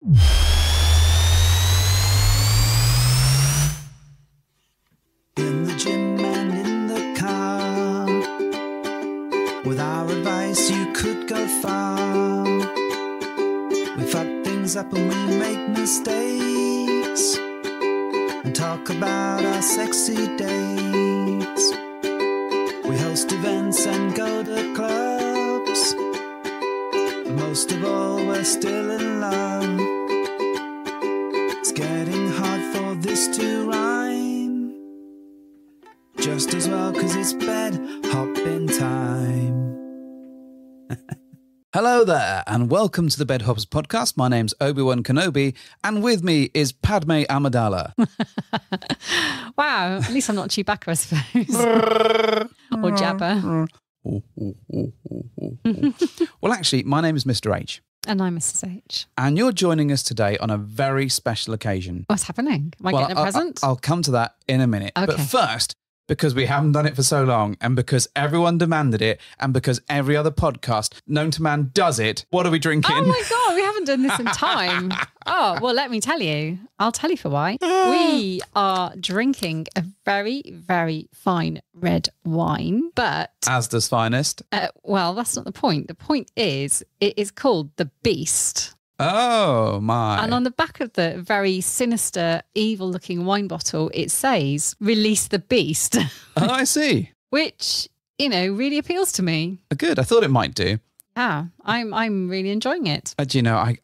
In the gym and in the car, with our advice you could go far. We fuck things up and we make mistakes, and talk about our sexy dates. We host events and go to clubs, but most of all we're still in love. It's getting hard for this to rhyme, just as well, 'cause it's bed hopping time. Hello there, and welcome to the Bed Hoppers podcast. My name's Obi-Wan Kenobi, and with me is Padme Amidala. Wow, at least I'm not Chewbacca, I suppose. Or Jabba. Well, actually, my name is Mr. H. And I'm Mrs. H. And you're joining us today on a very special occasion. What's happening? Am I getting a present? I'll come to that in a minute. Okay. But first, because we haven't done it for so long, and because everyone demanded it, and because every other podcast known to man does it, what are we drinking? Oh my God, we haven't done this in time. Oh, well, let me tell you. I'll tell you for why. We are drinking a very, very fine red wine, but... Asda's finest. Well, that's not the point. The point is, it is called The Beast. Oh, my. And on the back of the very sinister, evil-looking wine bottle, it says, "Release the Beast." Oh, I see. Which, you know, really appeals to me. Good. I thought it might do. Yeah, I'm really enjoying it. Do you know, I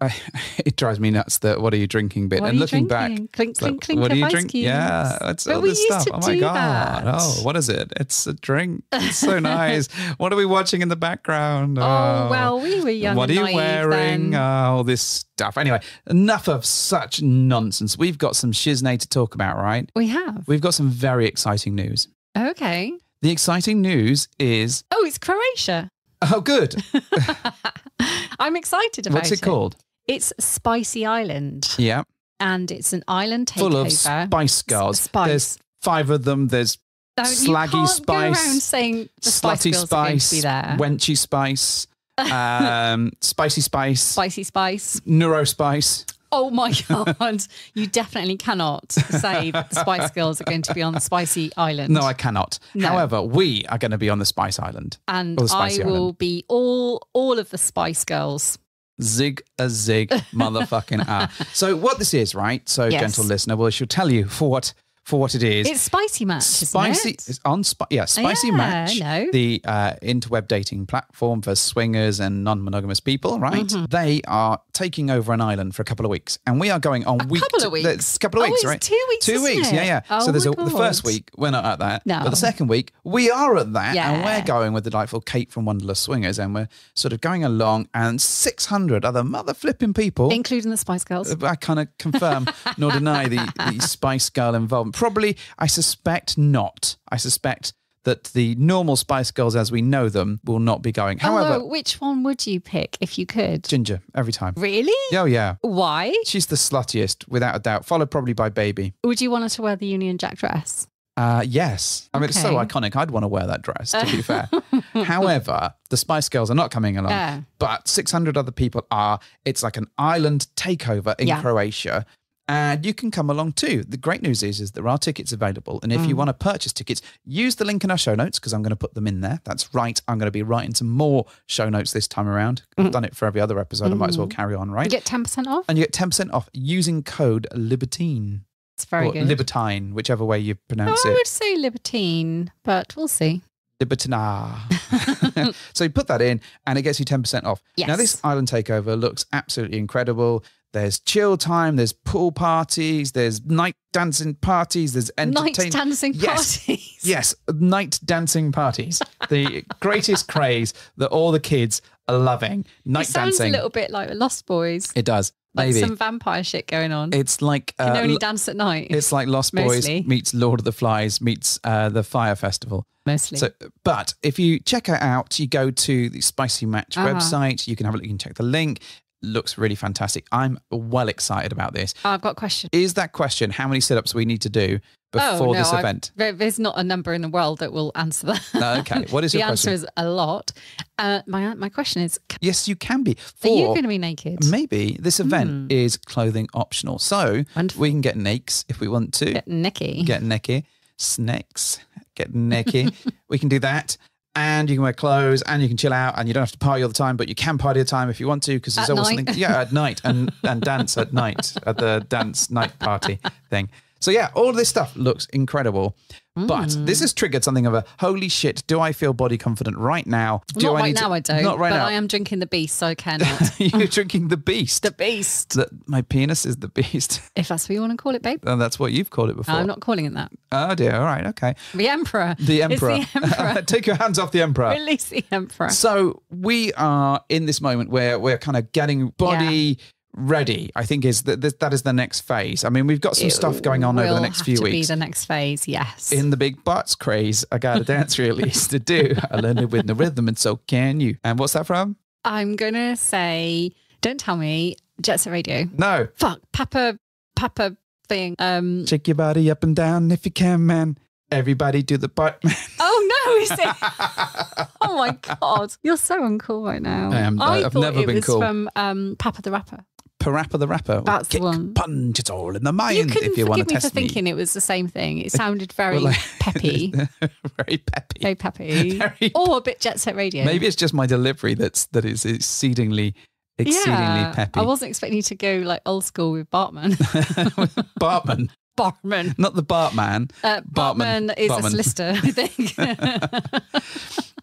it drives me nuts that what are you drinking bit. What and are you looking drinking? back, Clink, clink, like, clink what of do you ice drink? cubes. Yeah, it's But all we this used stuff. to Oh my do God. that. Oh, what is it? It's a drink. It's so nice. What are we watching in the background? Oh, well, we were young What are and you naive wearing? then. All this stuff. Anyway, enough of such nonsense. We've got some shiznay to talk about, right? We have. We've got some very exciting news. Okay. The exciting news is... Oh, it's Croatia. Oh, good. I'm excited about it. What's it called? It's SpicyIsland. Yeah. And it's an island takeover. Full of Spice Girls. Spice. There's 5 of them. There's Slaggy you can't Spice, go around saying the Spice Slutty Girls are going to be Spice, there. Wenchy Spice, Spicy Spice, Spicy Spice. Neuro Spice. Oh my God. You definitely cannot say that the Spice Girls are going to be on the Spicy Island. No, I cannot. No. However, we are going to be on the Spice Island. And or the I Spicy will Island. be all of the Spice Girls. Zig a zig, motherfucking ah. So what this is, right? So, Yes. gentle listener, well, she'll tell you for what it is. It's Spicy Match, Spicy, isn't it? it's on Spicy Yeah, Match, I know. the interweb dating platform for swingers and non-monogamous people, right? Mm-hmm. They are taking over an island for a couple of weeks, and we are going on couple of weeks? couple of Oh, weeks, it's right? 2 weeks, 2 isn't weeks, it? yeah. Oh So there's my the first God. week we're not at that, No. but the second week we are at that, Yeah. and we're going with the delightful Kate from Wonderless Swingers, and we're sort of going along, and 600 other mother flipping people. Including the Spice Girls. I kind of confirm nor deny the Spice Girl involvement. Probably, I suspect not. I suspect that the normal Spice Girls as we know them will not be going. However, Although, which one would you pick if you could? Ginger, every time. Really? Oh, yeah. Why? She's the sluttiest, without a doubt, followed probably by Baby. Would you want her to wear the Union Jack dress? Yes. I mean, it's so Okay. iconic. I'd want to wear that dress, to be fair. However, the Spice Girls are not coming along, Yeah. but 600 other people are. It's like an island takeover in Yeah. Croatia. And you can come along too. The great news is there are tickets available. And if you want to purchase tickets, use the link in our show notes because I'm going to put them in there. That's right. I'm going to be writing some more show notes this time around. I've done it for every other episode. I might as well carry on, right? You get 10% off? And you get 10% off using code Libertine. It's very or good. Libertine, whichever way you pronounce I it. would say libertine, but we'll see. Libertina. So you put that in and it gets you 10% off. Yes. Now this island takeover looks absolutely incredible. There's chill time, there's pool parties, there's night dancing parties, there's Night entertainment. dancing parties. Yes, night dancing parties. The greatest craze that all the kids are loving. Night It sounds dancing. a little bit like Lost Boys. It does. Like Maybe. some vampire shit going on. It's like You can only dance at night. it's like Lost Mostly. Boys meets Lord of the Flies meets the Fire Festival. Mostly. So, but if you check it out, you go to the Spicy Match website. You can have a look. You can check the link. looks really fantastic. I'm well excited about this. I've got a question. Is that question how many sit-ups we need to do before this event? There's not a number in the world that will answer that. Okay. What is the your question? answer is a lot. My question is, Yes, you can be. are you going to be naked? Maybe this event is clothing optional. So Wonderful. we can get nakes if we want to. Get necky. Get necky. Snakes. Get necky. We can do that. And you can wear clothes and you can chill out and you don't have to party all the time, but you can party all the time if you want to, because there's At always night. something. Yeah, at night and dance at night at the dance night party thing. So yeah, all of this stuff looks incredible. But this has triggered something of a holy shit. Do I feel body confident right now? Not right now, I don't. Not right but now. I am drinking the beast, so I cannot. You're drinking the beast. The beast. My penis is the beast. If that's what you want to call it, babe. And that's what you've called it before. I'm not calling it that. Oh dear. All right. Okay. The Emperor. The Emperor. It's the Emperor. Take your hands off the Emperor. Release the Emperor. So we are in this moment where we're kind of getting body ready, I think is that is the next phase. I mean, we've got some stuff going on over the next few Will have to weeks. be the next phase, yes. In the big butts craze, I got a dance release to do. I learned it with the rhythm, and so can you. And what's that from? I'm going to say, don't tell me, Jet Set Radio. No. Fuck, Papa thing. Shake your body up and down if you can, man. Everybody do the butt, man. Oh no, is it? Oh my God. You're so uncool right now. I am. I've thought never it been was cool. from Papa the Rapper. Parappa the Rapper. That's the Kick, one. punch, it's all in the You mind couldn't if you want forgive to me for test me. thinking it was the same thing. It sounded very peppy. Very peppy. Very peppy. Very- Or a bit Jet Set Radio. Maybe it's just my delivery that is exceedingly peppy. I wasn't expecting you to go like old school with Bartman. Bartman. Bartman. Not the Bartman. Bartman is a solicitor, I think.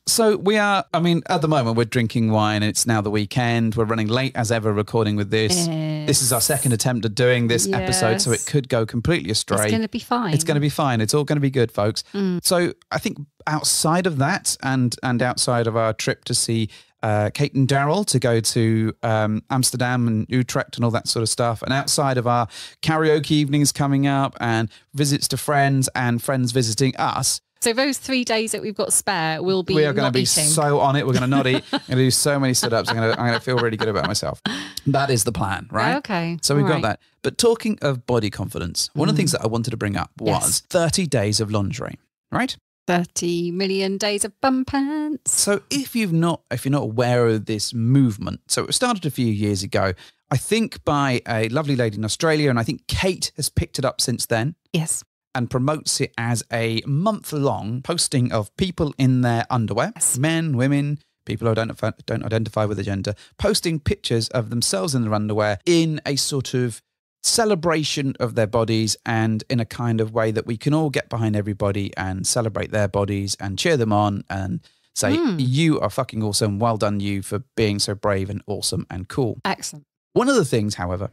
So we are, I mean, at the moment we're drinking wine and it's now the weekend. We're running late as ever recording with this. Yes. This is our second attempt at doing this episode, so it could go completely astray. It's going to be fine. It's going to be fine. It's all going to be good, folks. So I think outside of that and outside of our trip to see Kate and Daryl to go to Amsterdam and Utrecht and all that sort of stuff, and outside of our karaoke evenings coming up and visits to friends and friends visiting us, So those 3 days that we've got spare will be we are going not to be eating. so on it. We're going to not eat. I'm going to do so many sit-ups. I'm going to feel really good about myself. That is the plan, right? Okay. So we've all got right. that. But talking of body confidence, one of the things that I wanted to bring up was 30 days of lingerie, right? 30 million days of bum pants. So if you're not aware of this movement, so it started a few years ago, I think by a lovely lady in Australia, and I think Kate has picked it up since then. Yes. And promotes it as a month-long posting of people in their underwear, men, women, people who don't identify with a gender, posting pictures of themselves in their underwear in a sort of celebration of their bodies and in a kind of way that we can all get behind everybody and celebrate their bodies and cheer them on and say, you are fucking awesome. Well done, you, for being so brave and awesome and cool. Excellent. One of the things, however,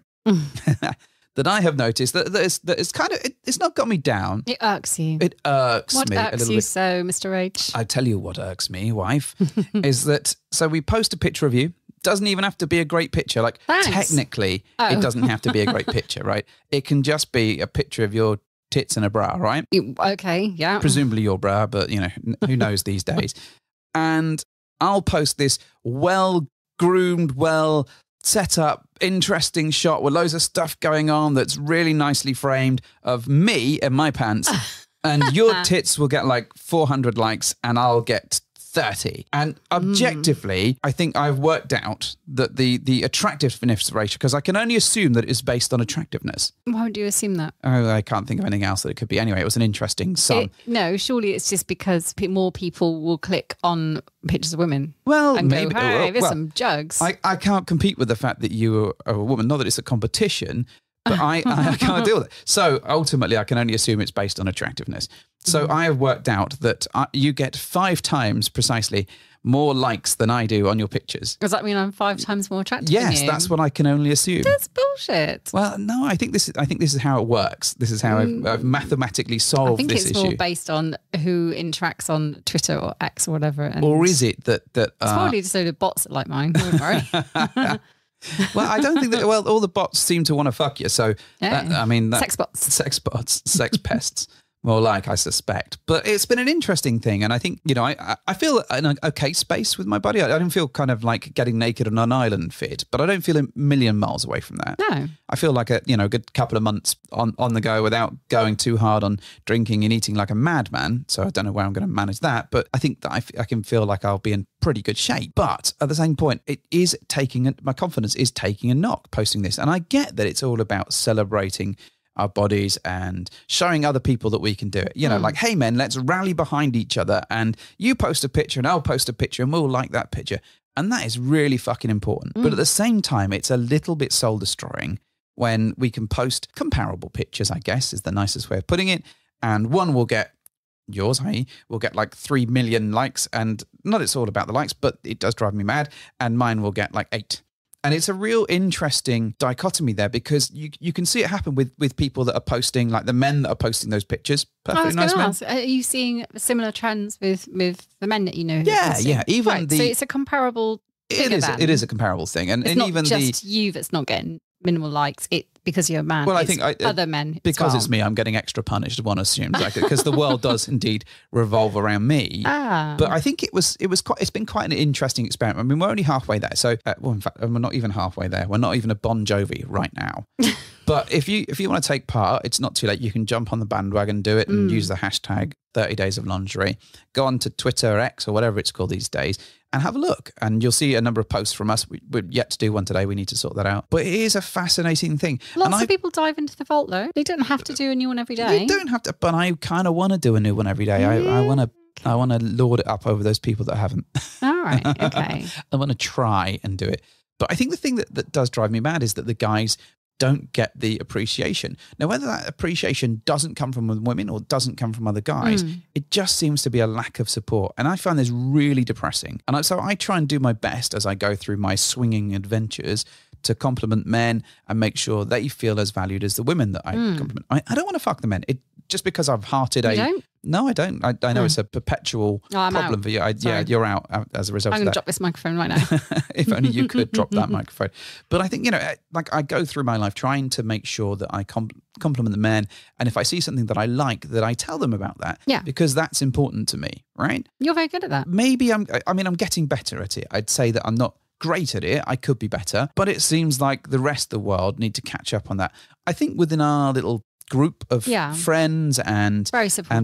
that I have noticed that it's kind of, it's not got me down. It irks you. It irks What me a irks little you bit. so, Mr. H? I tell you what irks me, wife, is that, so we post a picture of you. Doesn't even have to be a great picture. Like, Thanks. technically, Oh. it doesn't have to be a great picture, right? It can just be a picture of your tits and a bra, right? Okay, yeah. Presumably your bra, but, you know, who knows these days. And I'll post this well-groomed, well set up, interesting shot with loads of stuff going on that's really nicely framed of me in my pants. And your tits will get like 400 likes and I'll get 30. And objectively, I think I've worked out that the attractiveness ratio, because I can only assume that it is based on attractiveness. Why would you assume that? Oh, I can't think of anything else that it could be. Anyway, it was an interesting sum. No, surely it's just because more people will click on pictures of women. Well, and maybe. go, hey, there's well, some jugs. I can't compete with the fact that you are a woman. Not that it's a competition, but I can't deal with it. So ultimately, I can only assume it's based on attractiveness. So I have worked out that you get 5 times precisely more likes than I do on your pictures. Does that mean I'm 5 times more attractive Yes, than you? that's what I can only assume. That's bullshit. Well, no, I think this is how it works. This is how I've mathematically solved I think this it's issue. more based on who interacts on Twitter or X or whatever. And Or is it that it's probably just the bots that like mine. Don't worry. Well, I don't think that. Well, all the bots seem to want to fuck you. So, Yeah. I mean, Sex bots. sex pests. more like, I suspect. But it's been an interesting thing. And I think, you know, I feel in an okay space with my body. I don't feel kind of like getting naked on an island fit, but I don't feel a million miles away from that. No. I feel like a good couple of months on the go without going too hard on drinking and eating like a madman. So I don't know where I'm going to manage that. But I think that I can feel like I'll be in pretty good shape. But at the same point, it is my confidence is taking a knock posting this. And I get that it's all about celebrating our bodies and showing other people that we can do it. You know, like, hey, men, let's rally behind each other. And you post a picture and I'll post a picture and we'll like that picture. And that is really fucking important. But at the same time, it's a little bit soul destroying when we can post comparable pictures, I guess, is the nicest way of putting it. And one will get, yours, i.e., will get like 3 million likes. And not it's all about the likes, but it does drive me mad. And mine will get like 8. And it's a real interesting dichotomy there because you can see it happen with people that are posting, like the men that are posting those pictures. Perfectly nice men. Are you seeing similar trends with the men that you know? Yeah. Even right, so it's a comparable thing. It is a comparable thing. And, it's and not even just you that's not getting minimal likes. Because you're a man. Well, I it's think other men. Because it's me, I'm getting extra punished. One assumes because the world does indeed revolve around me. But I think it's been quite an interesting experiment. I mean, we're only halfway there. So, in fact, we're not even halfway there. We're not even a Bon Jovi right now. But if you want to take part, it's not too late. You can jump on the bandwagon, do it, and use the hashtag 30 Days of Lingerie. Go on to Twitter or X or whatever it's called these days and have a look. And you'll see a number of posts from us. We're yet to do one today. We need to sort that out. But it is a fascinating thing. Lots of people dive into the vault, though. They don't have to do a new one every day. You don't have to, but I kind of want to do a new one every day. I want to lord it up over those people that haven't. All right, okay. I want to try and do it. But I think the thing that does drive me mad is that the guys don't get the appreciation. Now, whether that appreciation doesn't come from women or doesn't come from other guys, it just seems to be a lack of support. And I find this really depressing. And so I try and do my best as I go through my swinging adventures to compliment men and make sure they feel as valued as the women that I compliment. I don't want to fuck the men. Just because I've hearted No, I don't. I know it's a perpetual problem for you. You're out as a result of that. I'm going to drop this microphone right now. If only you could drop that microphone. But I think, like I go through my life trying to make sure that I compliment the men. And if I see something that I like, that I tell them about that. Yeah. Because that's important to me, right? You're very good at that. Maybe I'm getting better at it. I'd say that I'm not great at it. I could be better. But it seems like the rest of the world need to catch up on that. I think within our little group of friends and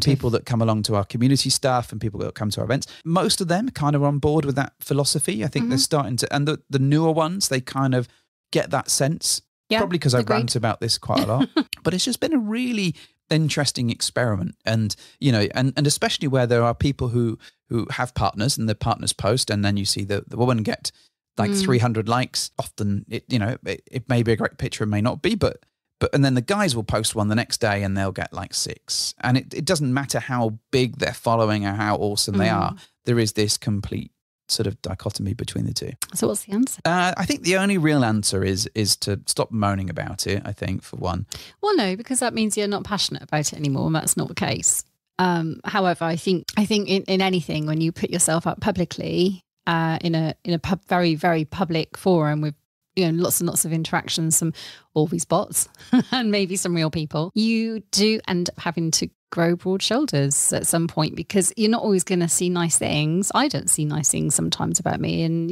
people that come along to our community stuff and people that come to our events, most of them kind of are on board with that philosophy. I think they're starting to, and the newer ones, they kind of get that sense, probably because I rant about this quite a lot, but it's just been a really interesting experiment. And, and especially where there are people who have partners and their partners post, and then you see the woman get like 300 likes. Often it may be a great picture, it may not be, but and then the guys will post one the next day and they'll get like 6. And it doesn't matter how big they're following or how awesome they are. There is this complete sort of dichotomy between the two. So what's the answer? I think the only real answer is to stop moaning about it, I think, for one. Well, no, because that means you're not passionate about it anymore, and that's not the case. However, I think in anything, when you put yourself up publicly in a very, very public forum with lots and lots of interactions, all these bots and maybe some real people, you do end up having to grow broad shoulders at some point, because you're not always going to see nice things. I don't see nice things sometimes about me. And,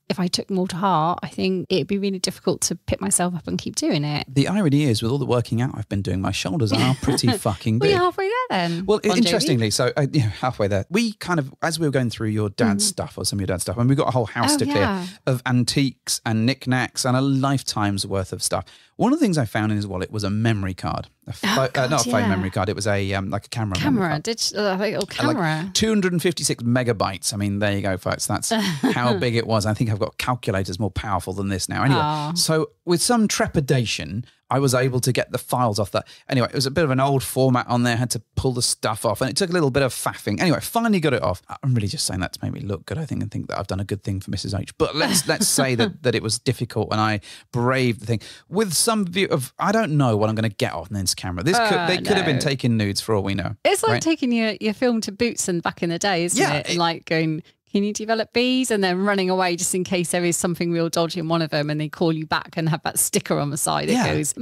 if I took them all to heart, I think it'd be really difficult to pick myself up and keep doing it. The irony is, with all the working out I've been doing, my shoulders are pretty fucking big. We're halfway there then. Well, interestingly, so halfway there, we kind of, as we were going through your dad's stuff or some of your dad's stuff, and we got a whole house to clear of antiques and knickknacks and a lifetime's worth of stuff. One of the things I found in his wallet was a memory card. Not a phone memory card. It was a like a camera. Camera, camera. Like 256 megabytes. I mean, there you go, folks. That's how big it was. I think I've got calculators more powerful than this now. Anyway, so with some trepidation, I was able to get the files off that. Anyway, it was a bit of an old format on there. I had to pull the stuff off, and it took a little bit of faffing. Anyway, finally got it off. I'm really just saying that to make me look good, I think, and think that I've done a good thing for Mrs. H. But let's say that it was difficult, and I braved the thing with some view of, I don't know what I'm going to get off this camera. They could have been taking nudes for all we know. It's like taking your film to Boots and back in the day, isn't it? And like going, Can you develop bees? And then running away just in case there is something real dodgy in one of them and they call you back and have that sticker on the side that goes,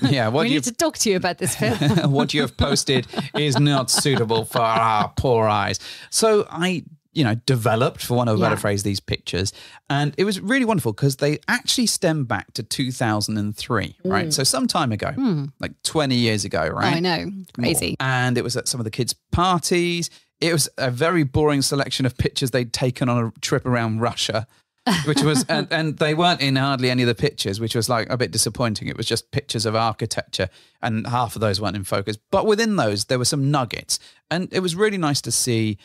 Yeah, we need to talk to you about this film. what you have posted is not suitable for our poor eyes. So I developed, for want of a better phrase, these pictures. And it was really wonderful because they actually stem back to 2003, right? So some time ago, like 20 years ago, right? I know. Crazy. And it was at some of the kids' parties. It was a very boring selection of pictures they'd taken on a trip around Russia, which was, and they weren't in hardly any of the pictures, which was like a bit disappointing. It was just pictures of architecture and half of those weren't in focus. But within those, there were some nuggets. And it was really nice to see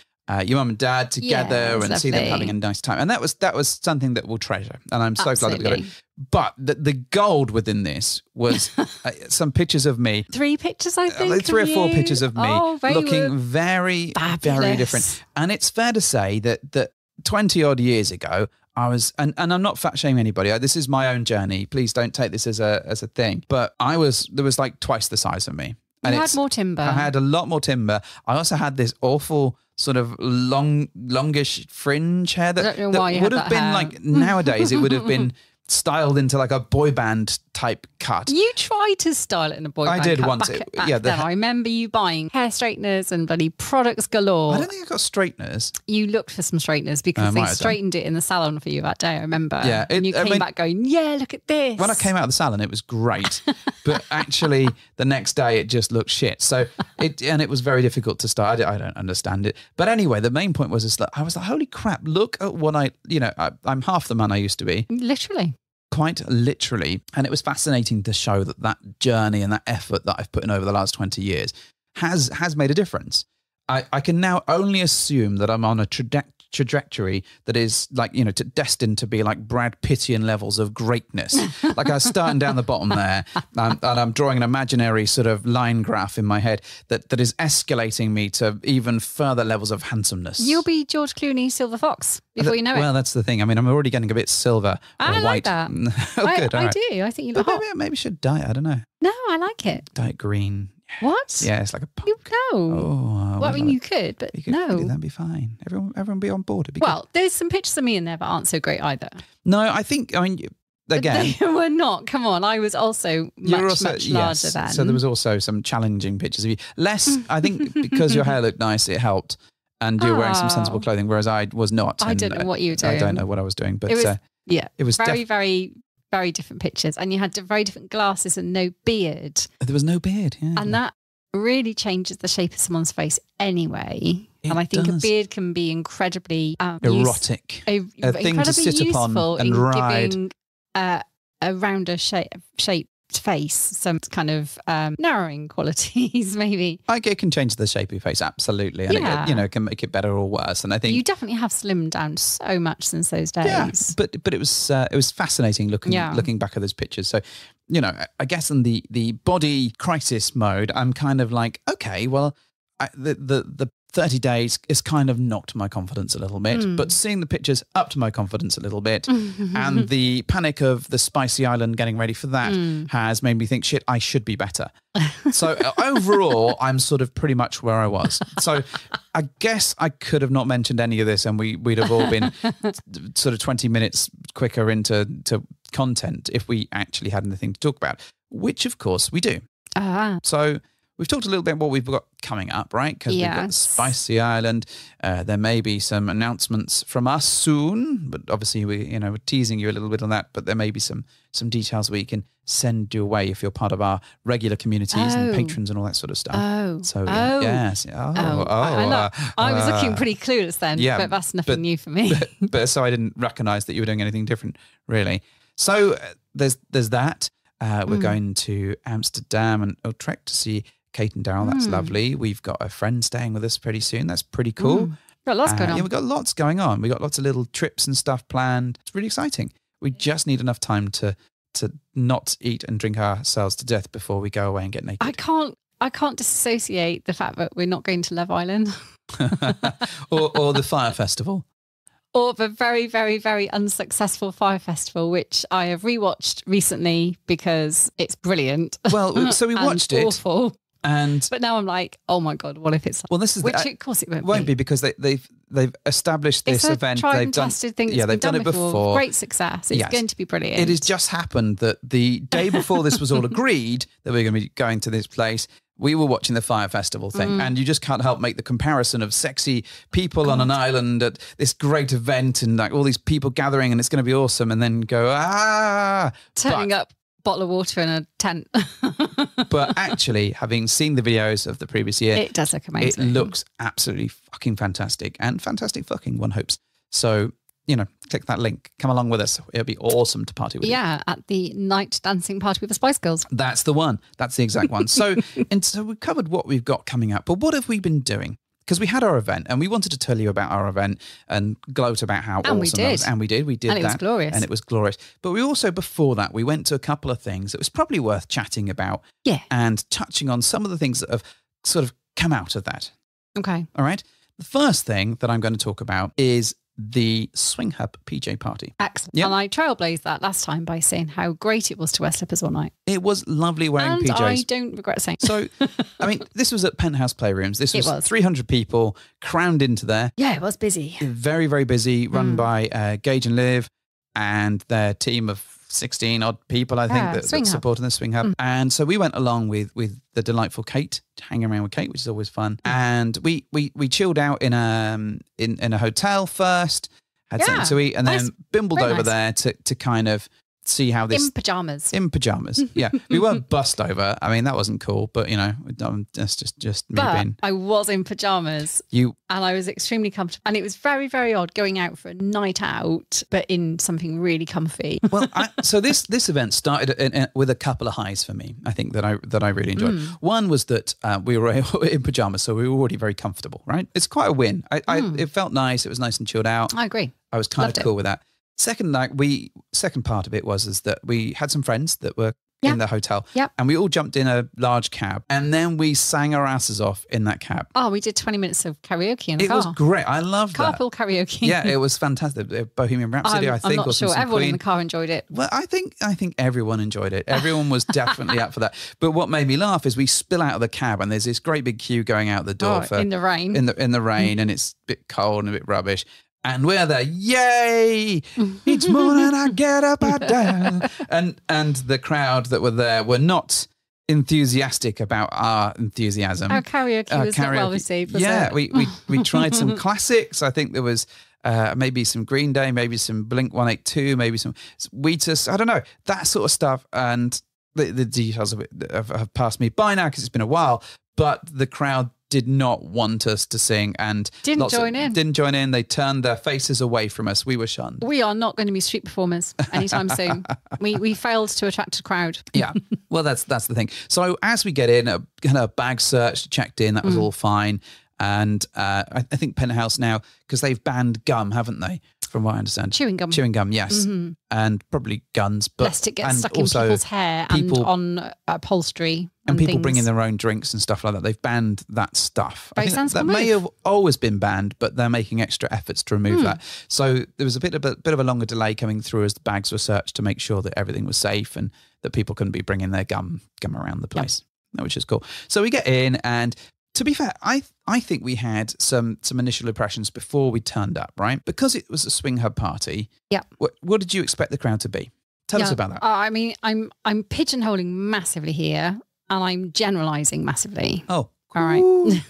your mum and dad together and see them having a nice time. And that was something that we'll treasure. And I'm so glad that we got it. But the gold within this was some pictures of me. 3 pictures, I think. 3 or 4 pictures of me looking very, fabulous. very different. And it's fair to say that 20 odd years ago, I was, and I'm not fat shaming anybody. This is my own journey. Please don't take this as a thing. But there was like twice the size of me. And you had more timber. I had a lot more timber. I also had this awful sort of longish fringe hair that would have been like nowadays. It would have been styled into like a boy band type cut. You tried to style it in a boy band I did cut once. Back then. I remember you buying hair straighteners and bloody products galore. I don't think I got straighteners. You looked for some straighteners because they straightened it in the salon for you that day, I remember. Yeah. And you came back going, yeah, look at this. When I came out of the salon, it was great. But actually, the next day, it just looked shit. So it was very difficult to style. I don't understand it. But anyway, the main point was that I was like, holy crap, look at what I'm half the man I used to be. Literally. Quite literally. And it was fascinating to show that journey and that effort that I've put in over the last 20 years has made a difference. I can now only assume that I'm on a trajectory that is like, destined to be like Brad Pittian levels of greatness. Like I was starting down the bottom there and I'm drawing an imaginary sort of line graph in my head that is escalating me to even further levels of handsomeness. You'll be George Clooney Silver Fox before you know it. Well, that's the thing. I mean, I'm already getting a bit silver or I white. like that. Good, I do. I think you look hot. Maybe I should dye it. I don't know. No, I like it. Dye it green. What? Yeah, it's like a punk. Well, I mean, you could, but no. That'd be fine. Everyone be on board. It'd be good. There's some pictures of me in there that aren't so great either. No, I mean, again. They were not. Come on. I was also much larger than. So there was also some challenging pictures of you. Less, I think, because your hair looked nice, it helped. And you were wearing some sensible clothing, whereas I was not. I don't know what you were doing. I don't know what I was doing, but it was, it was very, very, very different pictures. And you had very different glasses and no beard. There was no beard, yeah. And that really changes the shape of someone's face anyway. And I think a beard can be incredibly erotic. A thing to sit upon and ride. Giving a rounder shaped face some kind of narrowing qualities, maybe. It can change the shape of your face, absolutely. And it can make it better or worse. And I think you definitely have slimmed down so much since those days. Yeah, but it was fascinating looking back at those pictures. So, I guess in the body crisis mode, I'm kind of like, okay, well, the 30 days has kind of knocked my confidence a little bit, but seeing the pictures upped my confidence a little bit. And the panic of the Spicy Island getting ready for that has made me think, shit, I should be better. So overall, I'm sort of pretty much where I was. So I guess I could have not mentioned any of this and we'd have all been sort of 20 minutes quicker into content if we actually had anything to talk about, which of course we do. So we've talked a little bit about what we've got coming up, right? Because we've got the Spicy Island. There may be some announcements from us soon, but obviously we're teasing you a little bit on that. But there may be some details we can send you away if you're part of our regular communities and patrons and all that sort of stuff. Yes. I was looking pretty clueless then, but that's nothing new for me. but so I didn't recognise that you were doing anything different, really. So there's that. We're going to Amsterdam and Utrecht to see Kate and Daryl. That's lovely. We've got a friend staying with us pretty soon. That's pretty cool. Got lots going on. Yeah, we've got lots going on. We've got lots of little trips and stuff planned. It's really exciting. We just need enough time to not eat and drink ourselves to death before we go away and get naked. I can't disassociate the fact that we're not going to Love Island. or the Fire Festival. Or the very, very, very unsuccessful Fire Festival, which I have rewatched recently because it's brilliant. Well, so we watched it. Awful. But now I'm like, oh my God, what if it's like, well, this is which of course it won't be because they've established this it's event. a tried They've and done tested thing. Yeah, they've done it before. Great success. It's going to be brilliant. It has just happened that the day before this was all agreed that we're going to be going to this place, we were watching the Fire Festival thing, and you just can't help make the comparison of sexy people on an island at this great event and like all these people gathering and it's going to be awesome, and then go, turning up bottle of water in a tent. But actually, having seen the videos of the previous year, it does look amazing. It looks absolutely fucking fantastic, and fantastic fucking, one hopes. So, click that link. Come along with us. It'll be awesome to party with you. Yeah, at the night dancing party with the Spice Girls. That's the one. That's the exact one. So we've covered what we've got coming up, but what have we been doing? Because we had our event and we wanted to tell you about our event and gloat about how awesome it was. And we did. We did that. And it was glorious. And it was glorious. But we also, before that, we went to a couple of things that was probably worth chatting about. Yeah. And touching on some of the things that have sort of come out of that. Okay. All right. The first thing that I'm going to talk about is the Swinghub PJ party. Excellent. Yep. And I trailblazed that last time by saying how great it was to wear slippers all night. It was lovely wearing and PJs. I don't regret saying so. I mean, this was at Penthouse Playrooms. This was 300 people crammed into there. Yeah, it was busy. Very, very busy, run by Gage and Liv and their team of 16 odd people, I think, that supported the Swinghub. And so we went along with the delightful Kate, hanging around with Kate, which is always fun. And we chilled out in a hotel first, had something to eat, and then bimbled over there to kind of see how this... In pyjamas. Yeah. We weren't bussed over. I mean, that wasn't cool, but, that's just me being... I was in pyjamas. And I was extremely comfortable. And it was very, very odd going out for a night out, but in something really comfy. Well, so this event started with a couple of highs for me, I think, that I really enjoyed. One was that we were in pyjamas, so we were already very comfortable, right? It's quite a win. It felt nice. It was nice and chilled out. I agree. I was kind of cool with that. Second part of it was that we had some friends that were in the hotel, and we all jumped in a large cab, and then we sang our asses off in that cab. Oh, we did 20 minutes of karaoke in the car. It was great. I loved that. Carpool karaoke. Yeah, it was fantastic. Bohemian Rhapsody, I think. I'm not sure. Everyone Queen. in the car enjoyed it. Well, I think everyone enjoyed it. Everyone was definitely up for that. But what made me laugh is we spill out of the cab, and there's this great big queue going out the door in the rain. In the rain, and it's a bit cold and a bit rubbish. And we're there, yay! Each morning I get up, I down. And the crowd that were there were not enthusiastic about our enthusiasm. Our karaoke was not well received, was it? we tried some classics. I think there was maybe some Green Day, maybe some Blink-182, maybe some Wheatus, I don't know, that sort of stuff. And the details of it have passed me by now because it's been a while. But the crowd did not want us to sing and didn't join in. They turned their faces away from us. We were shunned. We are not going to be street performers anytime soon. We failed to attract a crowd. Yeah. Well, that's the thing. So as we get in, a bag searched, checked in, that was all fine. And I think Penthouse now, because they've banned gum, haven't they? From what I understand. Chewing gum, yes. And probably guns. But lest it gets stuck in people's hair and on upholstery. And people things. bringing their own drinks and stuff like that. They've banned that stuff. Very I think sensible that may move. have always been banned, but they're making extra efforts to remove that. So there was a bit of a longer delay coming through as the bags were searched to make sure that everything was safe and that people couldn't be bringing their gum around the place, which is cool. So we get in, and to be fair, I think we had some initial impressions before we turned up, right? Because it was a Swinghub party. Yeah. What did you expect the crowd to be? Tell us about that. I mean, I'm pigeonholing massively here, and I'm generalising massively. Oh, cool. All right.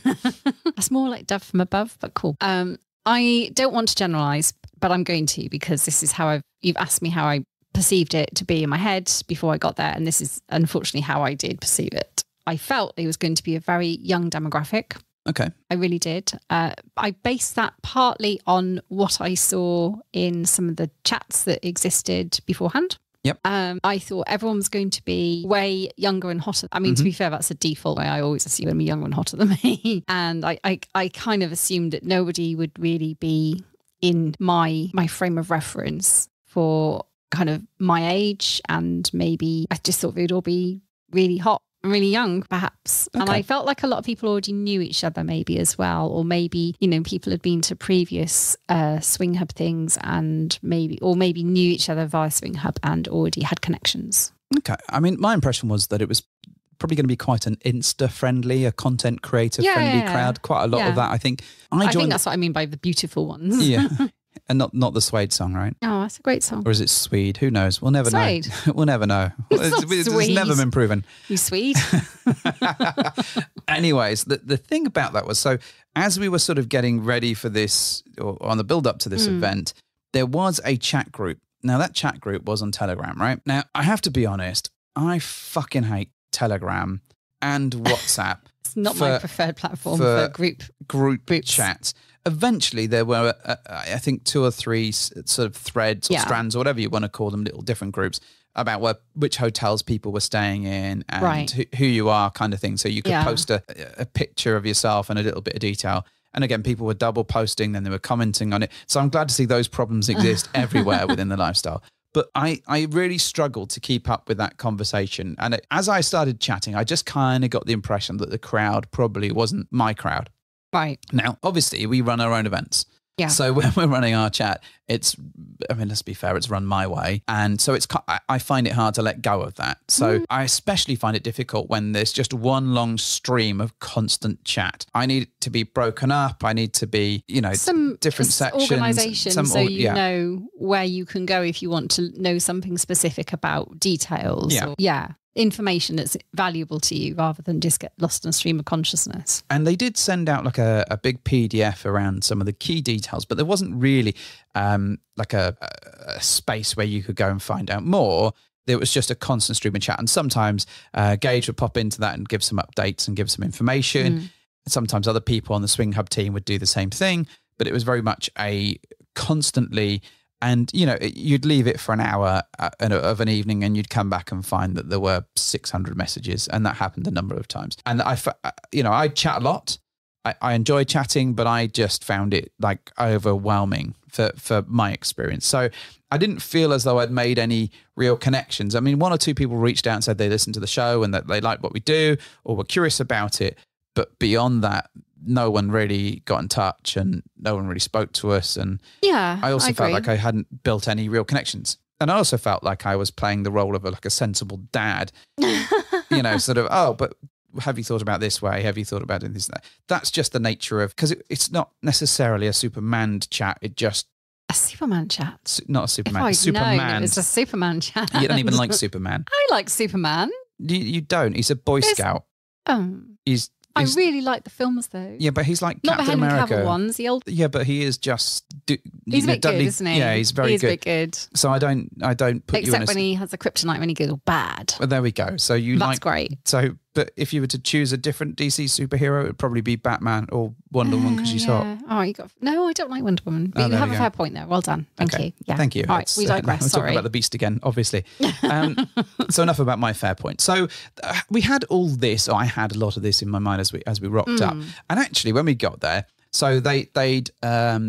That's more like dove from above, but cool. I don't want to generalise, but I'm going to, because this is how you've asked me how I perceived it to be in my head before I got there, and this is unfortunately how I did perceive it. I felt it was going to be a very young demographic. Okay. I really did. I based that partly on what I saw in some of the chats that existed beforehand. Yep. I thought everyone was going to be way younger and hotter. I mean, to be fair, that's a default way. I always assume I'm younger and hotter than me. And I kind of assumed that nobody would really be in my frame of reference for kind of my age. And maybe I just thought they'd all be really hot. Really young, perhaps. Okay. And I felt like a lot of people already knew each other maybe as well, or maybe, people had been to previous Swinghub things and maybe knew each other via Swinghub and already had connections. Okay. I mean, my impression was that it was probably going to be quite an Insta-friendly, a content creator-friendly crowd. Quite a lot of that, I think. I think that's what I mean by the beautiful ones. Yeah. And not the Suede song, right? Oh, that's a great song. Or is it Swede? Who knows? We'll never Suede. know. We'll never know. It's never been proven. You Swede? Anyways, the thing about that was, so as we were sort of getting ready for this, or on the build up to this event, there was a chat group. Now, that chat group was on Telegram, right? Now, I have to be honest, I fucking hate Telegram and WhatsApp. It's not my preferred platform for group chats. Eventually, there were, I think, 2 or 3 sort of threads or strands or whatever you want to call them, little different groups about which hotels people were staying in and who you are kind of thing. So you could post a picture of yourself and a little bit of detail. And again, people were double posting, then they were commenting on it. So I'm glad to see those problems exist everywhere within the lifestyle. But I really struggled to keep up with that conversation. And as I started chatting, I just kind of got the impression that the crowd probably wasn't my crowd. Right. Now, obviously, we run our own events. Yeah. So when we're running our chat, let's be fair, it's run my way. And so I find it hard to let go of that. So I especially find it difficult when there's just one long stream of constant chat. I need it to be broken up. I need to be, some different sections. Organisation, you know where you can go if you want to know something specific about details. Information that's valuable to you rather than just get lost in a stream of consciousness. And they did send out like a big PDF around some of the key details, but there wasn't really like a space where you could go and find out more. There was just a constant stream of chat. And sometimes Gage would pop into that and give some updates and give some information. Sometimes other people on the Swinghub team would do the same thing, but it was very much a constantly... And, you'd leave it for an hour of an evening and you'd come back and find that there were 600 messages. And that happened a number of times. And I chat a lot. I enjoy chatting, but I just found it like overwhelming for my experience. So I didn't feel as though I'd made any real connections. I mean, 1 or 2 people reached out and said they listened to the show and that they like what we do or were curious about it. But beyond that, no one really got in touch and no one really spoke to us. And I also felt like I hadn't built any real connections. And I also felt like I was playing the role of a sensible dad, sort of, but have you thought about this way? Have you thought about this and that? That's just the nature of, because it's not necessarily a Superman chat. It just... A Superman chat? Not a Superman. If I'd known it's a Superman chat. You don't even like Superman. I like Superman. You don't. He's a Boy Scout. I really like the films though. Yeah, but he's like not Captain the Henry America. Cavill ones. The old. Yeah, but he is just. He's a bit good, isn't he? Yeah, he's very good. He's a bit good. So I don't put you in. Except when he has a kryptonite when he goes bad. Well, there we go. So That's great. So, but if you were to choose a different DC superhero, it would probably be Batman or Wonder Woman because she's hot. Oh, no, I don't like Wonder Woman. But you have a fair point there. Well done. Thank you. Yeah. Thank you. All right, we digress. We're Sorry. talking about the Beast again, obviously. So enough about my fair point. So we had all this. Or I had a lot of this in my mind as we rocked up. And actually, when we got there, so they'd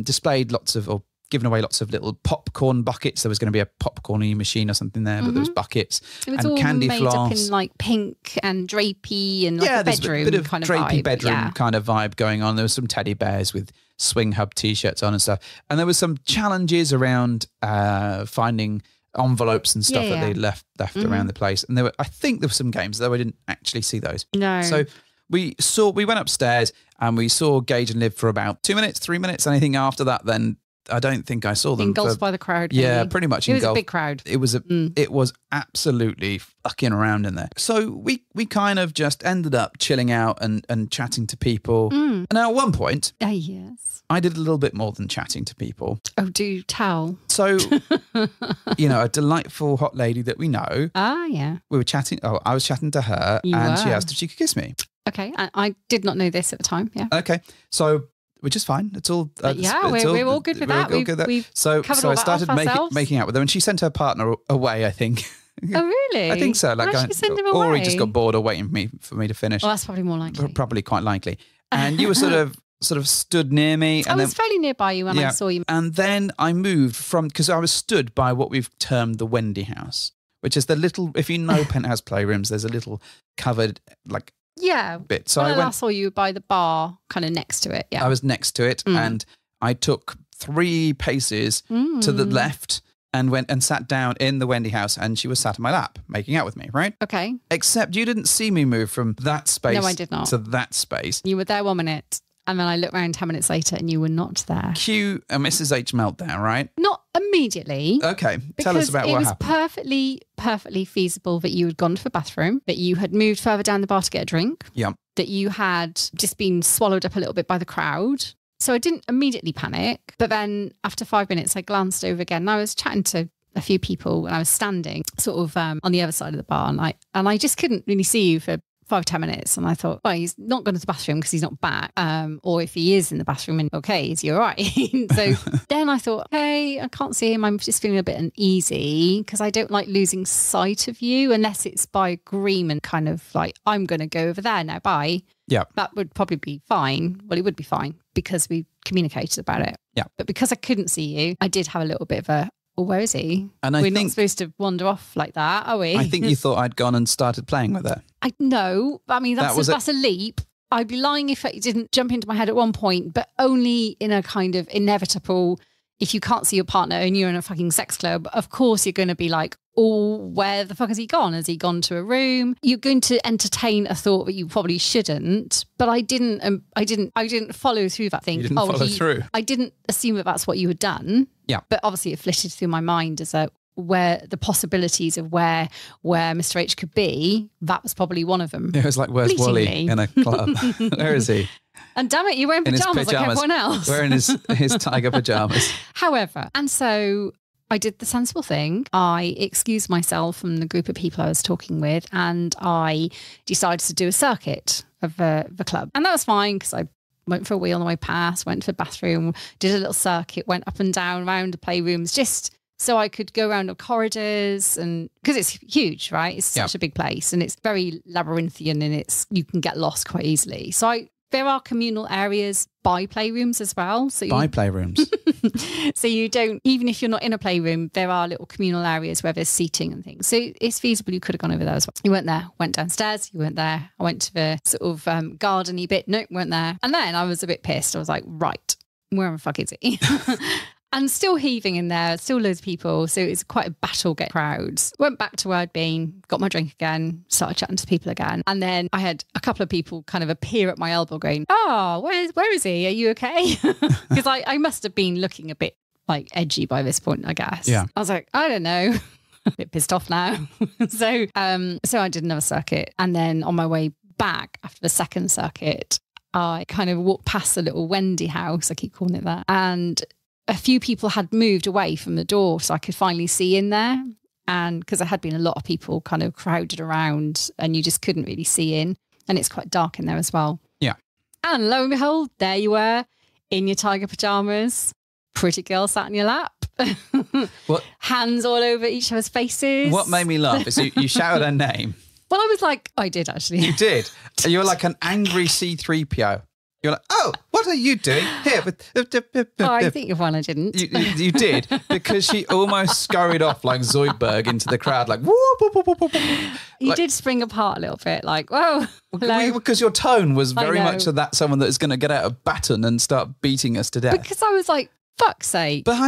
displayed lots of, or given away lots of little popcorn buckets. There was going to be a popcorny machine or something there, but there was buckets it was and all candy made floss. Up in like pink and drapey and like a bedroom a bit of kind of drapey vibe. bedroom kind of vibe going on. There was some teddy bears with Swinghub t-shirts on and stuff. And there was some challenges around finding envelopes and stuff that they left around the place. And I think there were some games, though I didn't actually see those. No. So we went upstairs and we saw Gage and Liv for about 2 minutes, 3 minutes. Anything after that, then I don't think I saw them. Engulfed by the crowd. Yeah, maybe. pretty much. It was a big crowd. It was absolutely fucking around in there. So we kind of just ended up chilling out and chatting to people. And at one point, yes, I did a little bit more than chatting to people. Oh, do tell. So, a delightful hot lady that we know. Ah, yeah. We were chatting. Oh, I was chatting to her she asked if she could kiss me. Okay. I did not know this at the time. Yeah. Okay. So, which is fine. It's all. We're all good with that. We've so I started making out with her, and she sent her partner away. I think. Oh really? I think so. Why did she send him away? Or he just got bored or waiting for me to finish. Well, that's probably more likely. Probably quite likely. And you were sort of stood near me. And I was fairly nearby you when I saw you. And then I moved because I was stood by what we've termed the Wendy house, which is the little. If you know Penthouse Playrooms, there's a little covered bit. So I saw you by the bar, kind of next to it. Yeah, I was next to it, and I took 3 paces to the left, and went and sat down in the Wendy house, and she was sat in my lap making out with me, right? Okay. Except you didn't see me move from that space No, I did not. to that space. You were there 1 minute, and then I looked around 10 minutes later and you were not there. Cue a Mrs. H meltdown, right? Not immediately. Okay, tell us about what happened. It was perfectly feasible that you had gone to the bathroom, that you had moved further down the bar to get a drink, Yeah. that you had just been swallowed up a little bit by the crowd. So I didn't immediately panic. But then after 5 minutes, I glanced over again and I was chatting to a few people and I was standing sort of on the other side of the bar and I just couldn't really see you for 5-10 minutes. And I thought, well, he's not gone to the bathroom because he's not back. Or if he is in the bathroom, and okay, is he all right? So then I thought, okay, I can't see him. I'm just feeling a bit uneasy because I don't like losing sight of you unless it's by agreement, kind of like, I'm going to go over there now, bye. Yeah. That would probably be fine. Well, it would be fine because we communicated about it. Yeah. But because I couldn't see you, I did have a little bit of a, well, where is he? And We're not supposed to wander off like that, are we? I think you thought I'd gone and started playing with her. I know. I mean, that's a leap. I'd be lying if it didn't jump into my head at one point, but only in a kind of inevitable, if you can't see your partner and you're in a fucking sex club, of course you're going to be like, oh, where the fuck has he gone? Has he gone to a room? You're going to entertain a thought that you probably shouldn't. But I didn't follow through that thing. You didn't follow through. I didn't assume that that's what you had done. Yeah. But obviously it flitted through my mind as where the possibilities of where Mr. H could be, that was probably one of them. It was like, where's Wally in a club? Where is he? And damn it, you're wearing pajamas like everyone else. Wearing his tiger pajamas. However, and so I did the sensible thing. I excused myself from the group of people I was talking with and I decided to do a circuit of the club. And that was fine because I went for a wee on the way past, went to the bathroom, did a little circuit, went up and down around the playrooms just so I could go around the corridors, and because it's huge, right? It's such a big place and it's very labyrinthian and you can get lost quite easily. So there are communal areas by playrooms as well. So by playrooms. So you don't, even if you're not in a playroom, there are little communal areas where there's seating and things. So it's feasible you could have gone over there as well. You weren't there, went downstairs, you weren't there. I went to the sort of garden-y bit, nope, weren't there. And then I was a bit pissed. I was like, right, where the fuck is he? And still heaving in there, still loads of people. So it's quite a battle get crowds. Went back to where I'd been, got my drink again, started chatting to people again. And then I had a couple of people kind of appear at my elbow going, oh, where is he? Are you okay? Because I must have been looking a bit like edgy by this point, I guess. Yeah. I was like, I don't know. A bit pissed off now. So I did another circuit. And then on my way back after the second circuit, I kind of walked past the little Wendy house. I keep calling it that. And a few people had moved away from the door so I could finally see in there. And because there had been a lot of people kind of crowded around and you just couldn't really see in. And it's quite dark in there as well. Yeah. And lo and behold, there you were in your tiger pajamas. Pretty girl sat in your lap. What? Hands all over each other's faces. What made me laugh is you shouted her name. Well, I was like, I did actually. You did. You were like an angry C-3PO. You're like, oh, what are you doing here? I think you're fine, I didn't. You did, because she almost scurried off like Zoidberg into the crowd, like, whoop, whoop, whoop, whoop, whoop. You did spring apart a little bit, like, whoa. Hello. Because your tone was very much of that someone that is going to get out a baton and start beating us to death. Because I was like, fuck's sake. But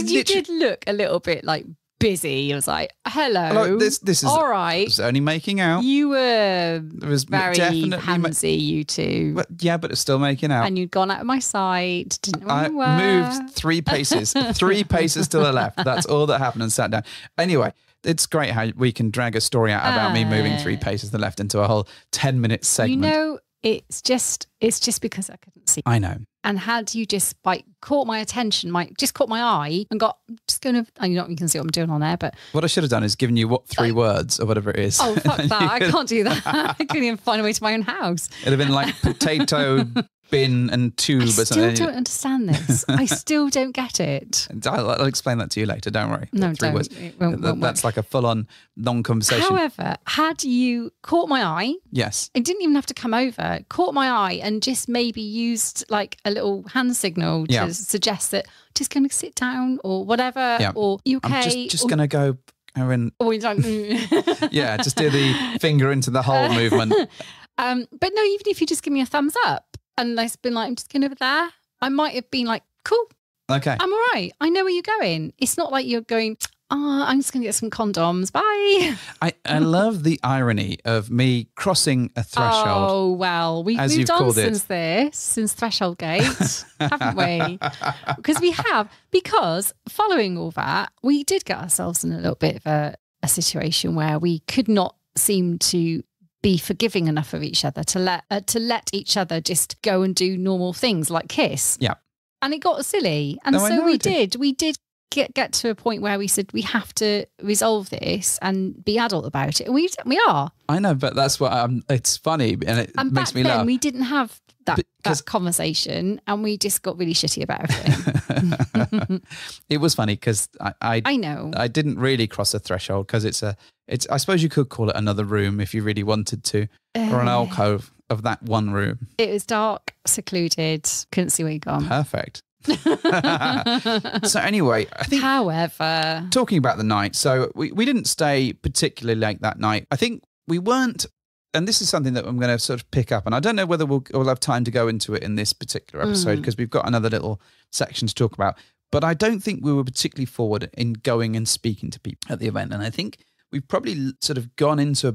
you did look a little bit like busy. I was like, hello. This is all right. It was only making out. You were it was very handsy, you two. Well, yeah, but it's still making out. And you'd gone out of my sight. Didn't know where you were. I moved 3 paces, 3 paces to the left. That's all that happened, and sat down. Anyway, it's great how we can drag a story out about me moving 3 paces to the left into a whole 10-minute segment. You know, it's just because I couldn't see. I know. And had you just caught my attention, just caught my eye and got, just going to, you can see what I'm doing on there, but. What I should have done is given you 3 words or whatever it is. Oh, fuck that. I can't do that. I couldn't even find a way to my own house. It'd have been like potato, bin and tube or something. I still don't understand this. I still don't get it. I'll explain that to you later. Don't worry. No, 3 don't. words. It won't That's like a full-on non-conversation. However, had you caught my eye, yes, it didn't even have to come over, caught my eye and just maybe used like a little hand signal to suggest that just going to sit down or whatever, or you okay? I'm just going to go and or you don't. yeah, just do the finger into the hole movement. But no, even if you just give me a thumbs up and I've been like, I'm just going over there, I might have been like, cool. Okay. I'm all right. I know where you're going. It's not like you're going, oh, I'm just going to get some condoms. Bye. I love the irony of me crossing a threshold. Oh, well, we've as moved you've on called it. since Threshold Gate, haven't we? Because following all that, we did get ourselves in a little bit of a situation where we could not seem to be forgiving enough of each other to let each other just go and do normal things like kiss. Yeah. And it got silly. And so we did get to a point where we said we have to resolve this and be adult about it. And we are. I know, but that's what it's funny and it makes me laugh. Back then we didn't have that conversation and we just got really shitty about everything. It was funny because I know. I didn't really cross a threshold because it's I suppose you could call it another room if you really wanted to, or an alcove of that one room. It was dark, secluded, couldn't see where you'd gone. Perfect. So anyway, I think, however, talking about the night, so we didn't stay particularly late that night. I think we weren't, and this is something that I'm going to sort of pick up, and I don't know whether we'll have time to go into it in this particular episode because we've got another little section to talk about, but I don't think we were particularly forward in going and speaking to people at the event, and I think we've probably sort of gone into a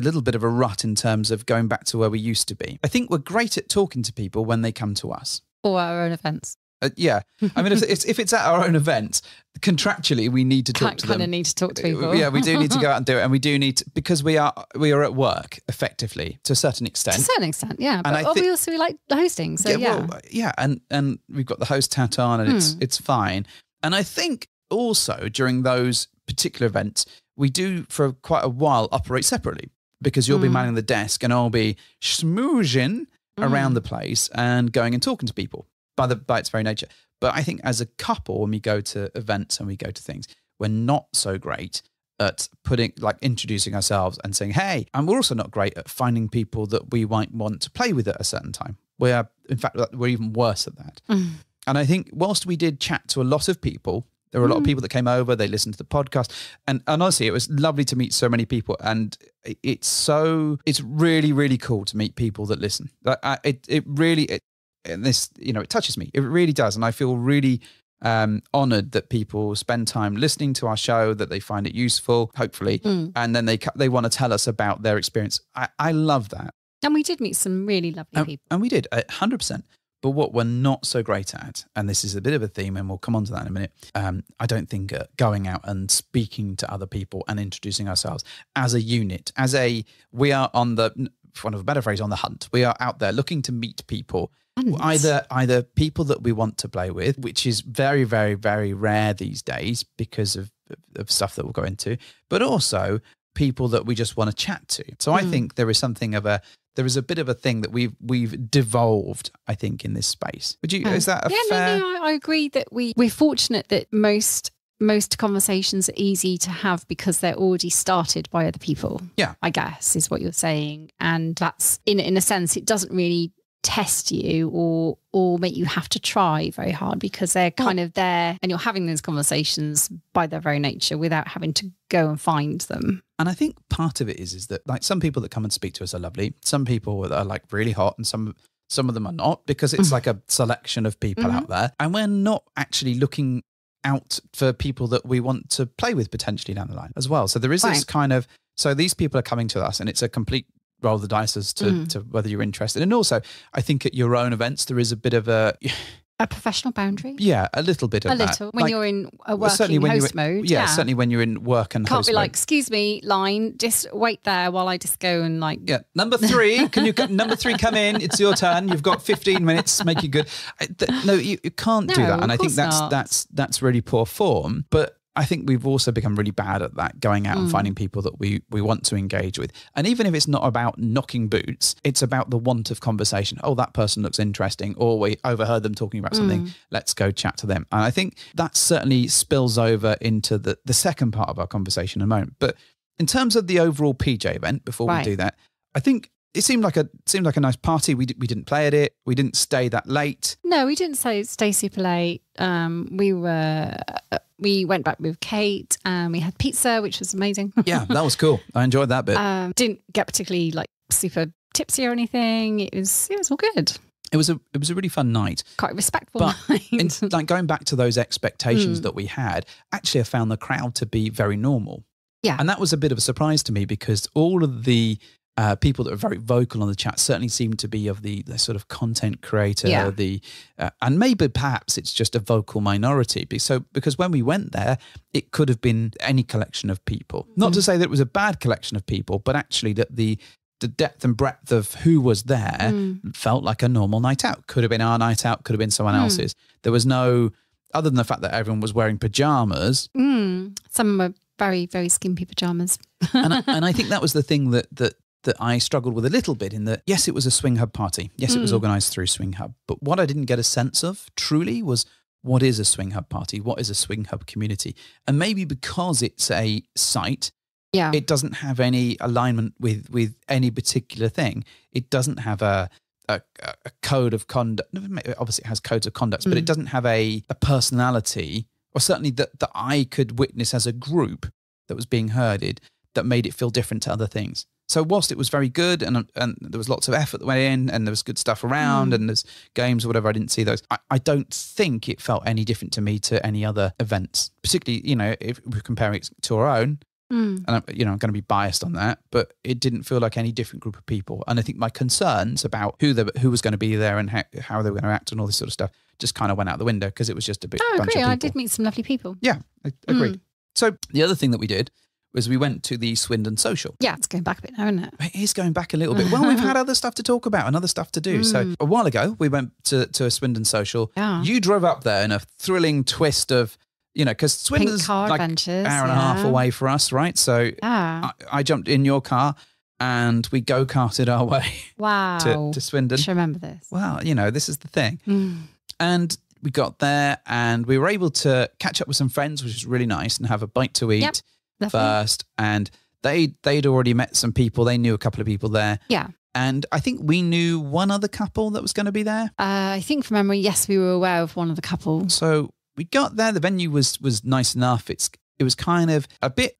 little bit of a rut in terms of going back to where we used to be. I think we're great at talking to people when they come to us. Or our own events. Yeah. I mean, if it's at our own event, contractually, we need to talk to them. Kind of need to talk to people. Yeah, we do need to go out and do it. And we do need to, because we are at work, effectively, to a certain extent. To a certain extent, yeah. And but we like hosting, so yeah. And we've got the host hat on and it's fine. And I think also during those particular events, we do for quite a while operate separately because you'll be manning the desk and I'll be schmoozing around the place and going and talking to people by its very nature. But I think as a couple, when we go to events and we go to things, we're not so great at introducing ourselves and saying, hey, and we're also not great at finding people that we might want to play with at a certain time. In fact, we're even worse at that. And I think whilst we did chat to a lot of people, there were a lot of people that came over, they listened to the podcast. And honestly, it was lovely to meet so many people. And it's really, really cool to meet people that listen. It touches me. It really does. And I feel really honoured that people spend time listening to our show, that they find it useful, hopefully. And then they want to tell us about their experience. I love that. And we did meet some really lovely people. And we did, 100%. But what we're not so great at, and this is a bit of a theme, and we'll come on to that in a minute, I don't think going out and speaking to other people and introducing ourselves as a unit, we are on the, for want of a better phrase, on the hunt. We are out there looking to meet people, either people that we want to play with, which is very, very, very rare these days because of stuff that we'll go into, but also people that we just want to chat to. So I think there is a bit of a thing that we've devolved, I think, in this space. Is that a fair? No, I agree that we're fortunate that most conversations are easy to have because they're already started by other people. Yeah. I guess is what you're saying. And that's in a sense, it doesn't really test you or make you have to try very hard because they're kind of there and you're having those conversations by their very nature without having to go and find them. And I think part of it is that like some people that come and speak to us are lovely. Some people are like really hot and some of them are not because it's like a selection of people out there. And we're not actually looking out for people that we want to play with potentially down the line as well. So there is this kind of, so these people are coming to us and it's a complete roll the dice as to whether you're interested. And also, I think at your own events, there is a bit of a professional boundary. Yeah, a little bit of that. A little. When you're in a working host mode. Yeah, certainly when you're in work and Can't host be mode. like, excuse me, line, just wait there while I just go and like... Yeah, number 3, number 3 come in? It's your turn. You've got 15 minutes, make it good. No, you can't do that. And I think that's really poor form. But I think we've also become really bad at that, going out and finding people that we want to engage with. And even if it's not about knocking boots, it's about the want of conversation. Oh, that person looks interesting, or we overheard them talking about something. Let's go chat to them. And I think that certainly spills over into the second part of our conversation in a moment. But in terms of the overall PJ event, before we do that, I think it seemed like a nice party. We didn't play at it. We didn't stay that late. No, we didn't stay super late. We went back with Kate and we had pizza, which was amazing. Yeah, that was cool. I enjoyed that bit. Didn't get particularly like super tipsy or anything. It was all good. It was a really fun night. Quite respectful But night. like going back to those expectations that we had, actually I found the crowd to be very normal. Yeah. And that was a bit of a surprise to me because all of the people that were very vocal on the chat certainly seemed to be of the sort of content creator, and maybe perhaps it's just a vocal minority. Because when we went there, it could have been any collection of people. Not to say that it was a bad collection of people, but actually that the depth and breadth of who was there felt like a normal night out. Could have been our night out, could have been someone else's. There was no, other than the fact that everyone was wearing pajamas. Some were very, very skimpy pajamas. and I think that was the thing that I struggled with a little bit in that, yes, it was a Swinghub party. Yes, it was organised through Swinghub. But what I didn't get a sense of truly was, what is a Swinghub party? What is a Swinghub community? And maybe because it's a site, it doesn't have any alignment with any particular thing. It doesn't have a code of conduct. Obviously, it has codes of conduct, but it doesn't have a personality, or certainly that I could witness as a group that was being herded, that made it feel different to other things. So whilst it was very good and there was lots of effort that went in and there was good stuff around and there's games or whatever, I didn't see those. I don't think it felt any different to me to any other events, particularly, if we're comparing it to our own. And I'm going to be biased on that, but it didn't feel like any different group of people. And I think my concerns about who was going to be there and how they were going to act and all this sort of stuff just kind of went out the window because it was just a bit. I bunch agree. of people. I did meet some lovely people. Yeah, I agreed. So the other thing that we did was we went to the Swindon Social. Yeah, it's going back a bit now, isn't it? It is going back a little bit. Well, we've had other stuff to talk about and other stuff to do. So a while ago, we went to a Swindon Social. Yeah. You drove up there in a thrilling twist of, because Swindon's like an hour and a half away for us, right? So I jumped in your car and we go-karted our way to Swindon. I should remember this. Well, this is the thing. And we got there and we were able to catch up with some friends, which was really nice, and have a bite to eat first. And they'd already met some people. They knew a couple of people there. Yeah. And I think we knew one other couple that was going to be there. I think from memory, yes, we were aware of one of the couple. So we got there. The venue was nice enough. It was kind of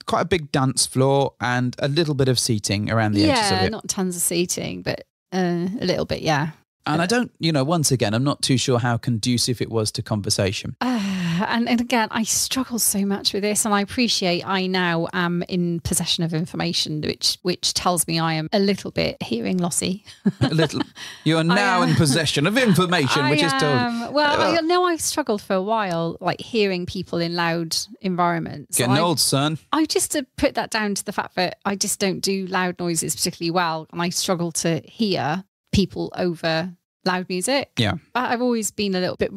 quite a big dance floor and a little bit of seating around the edges of it. Yeah, not tons of seating, but a little bit, yeah. And I don't, once again, I'm not too sure how conducive it was to conversation. And again, I struggle so much with this, and I appreciate I now am in possession of information which tells me I am a little bit hearing lossy. A little. You are now in possession of information, which is told. Well, I know I've struggled for a while, like hearing people in loud environments. Getting old, son. I just put that down to the fact that I just don't do loud noises particularly well, and I struggle to hear people over loud music. Yeah. But I've always been a little bit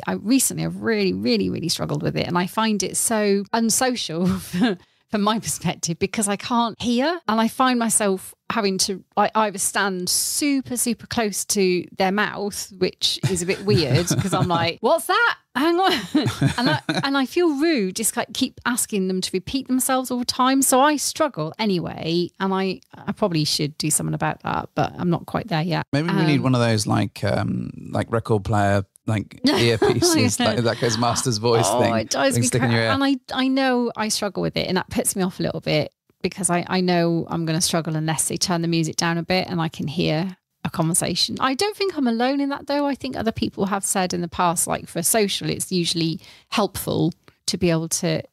I've really, really, really struggled with it. And I find it so unsocial from my perspective because I can't hear. And I find myself having to either stand super, super close to their mouth, which is a bit weird because I'm like, what's that? Hang on. and I feel rude, just like keep asking them to repeat themselves all the time. So I struggle anyway. And I probably should do something about that, but I'm not quite there yet. Maybe we need one of those like record player earpieces, like that goes master's voice thing. It does me crazy. And I know I struggle with it, and that puts me off a little bit because I know I'm going to struggle unless they turn the music down a bit and I can hear a conversation. I don't think I'm alone in that though. I think other people have said in the past, like for a social, it's usually helpful to be able to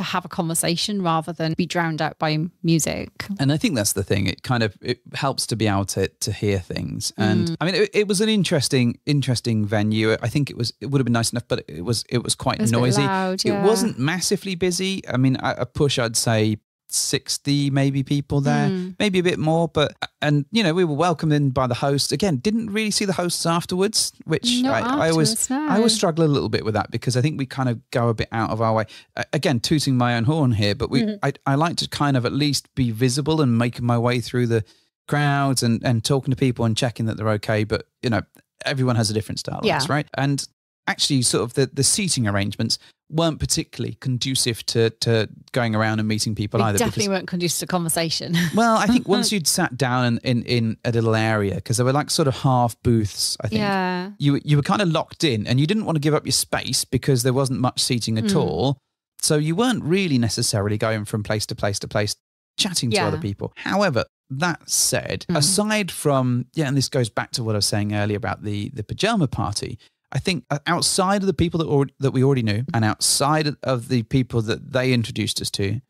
have a conversation rather than be drowned out by music. And I think that's the thing. It helps to be able to hear things. And I mean, it was an interesting venue. I think it would have been nice enough, but it was quite noisy. Loud, yeah. It wasn't massively busy. I mean, a push, I'd say 60 maybe people there, maybe a bit more, and we were welcomed in by the host. Again, didn't really see the hosts afterwards, which I always struggle a little bit with that because I think we kind of go a bit out of our way. Again, tooting my own horn here, but I like to kind of at least be visible and making my way through the crowds and talking to people and checking that they're okay. But everyone has a different style of this, right? And actually sort of the seating arrangements weren't particularly conducive to going around and meeting people either. Definitely weren't conducive to conversation. Well, I think once you'd sat down in a little area, because there were like sort of half booths, I think, you were kind of locked in and you didn't want to give up your space because there wasn't much seating at all. So you weren't really necessarily going from place to place to place chatting to other people. However, that said, aside from, and this goes back to what I was saying earlier about the pajama party, I think outside of the people that we already knew and outside of the people that they introduced us to,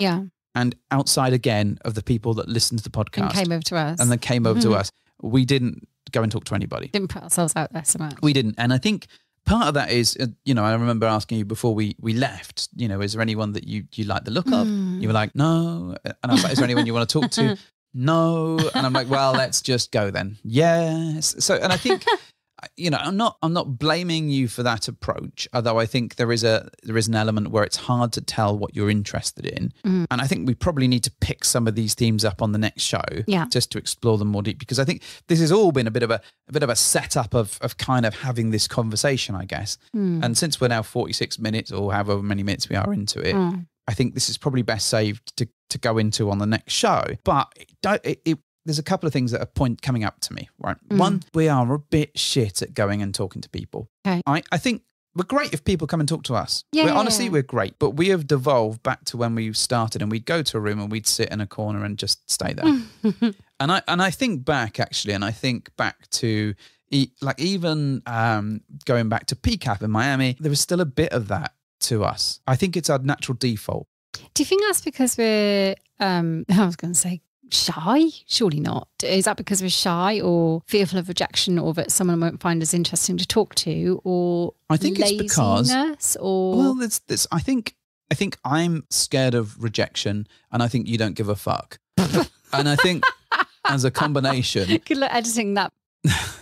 and outside again of the people that listened to the podcast and came over to us, and then came over to us, we didn't go and talk to anybody. Didn't put ourselves out there so much. We didn't. And I think part of that is, I remember asking you before we left, is there anyone that you like the look of? You were like, no. And I was like, is there anyone you want to talk to? No. And I'm like, well, let's just go then. Yes. So, and I think, I'm not blaming you for that approach, although I think there is an element where it's hard to tell what you're interested in. And I think we probably need to pick some of these themes up on the next show just to explore them more deep, because I think this has all been a bit of a setup of kind of having this conversation, I guess. And since we're now 46 minutes or however many minutes we are into it, I think this is probably best saved to go into on the next show. But there's a couple of things that are coming up to me, right? One, we are a bit shit at going and talking to people. Okay. I think we're great if people come and talk to us. Honestly, we're great. But we have devolved back to when we started, and we'd go to a room and we'd sit in a corner and just stay there. and I think back, actually, and I think back to even going back to PCAP in Miami, there was still a bit of that to us. I think it's our natural default. Do you think that's because we're, I was going to say, shy? Surely not. Is that because we're shy or fearful of rejection, or that someone won't find us interesting to talk to, or I think laziness, it's because, or well, this I think I'm scared of rejection, and I think you don't give a fuck. And I think as a combination, good luck editing that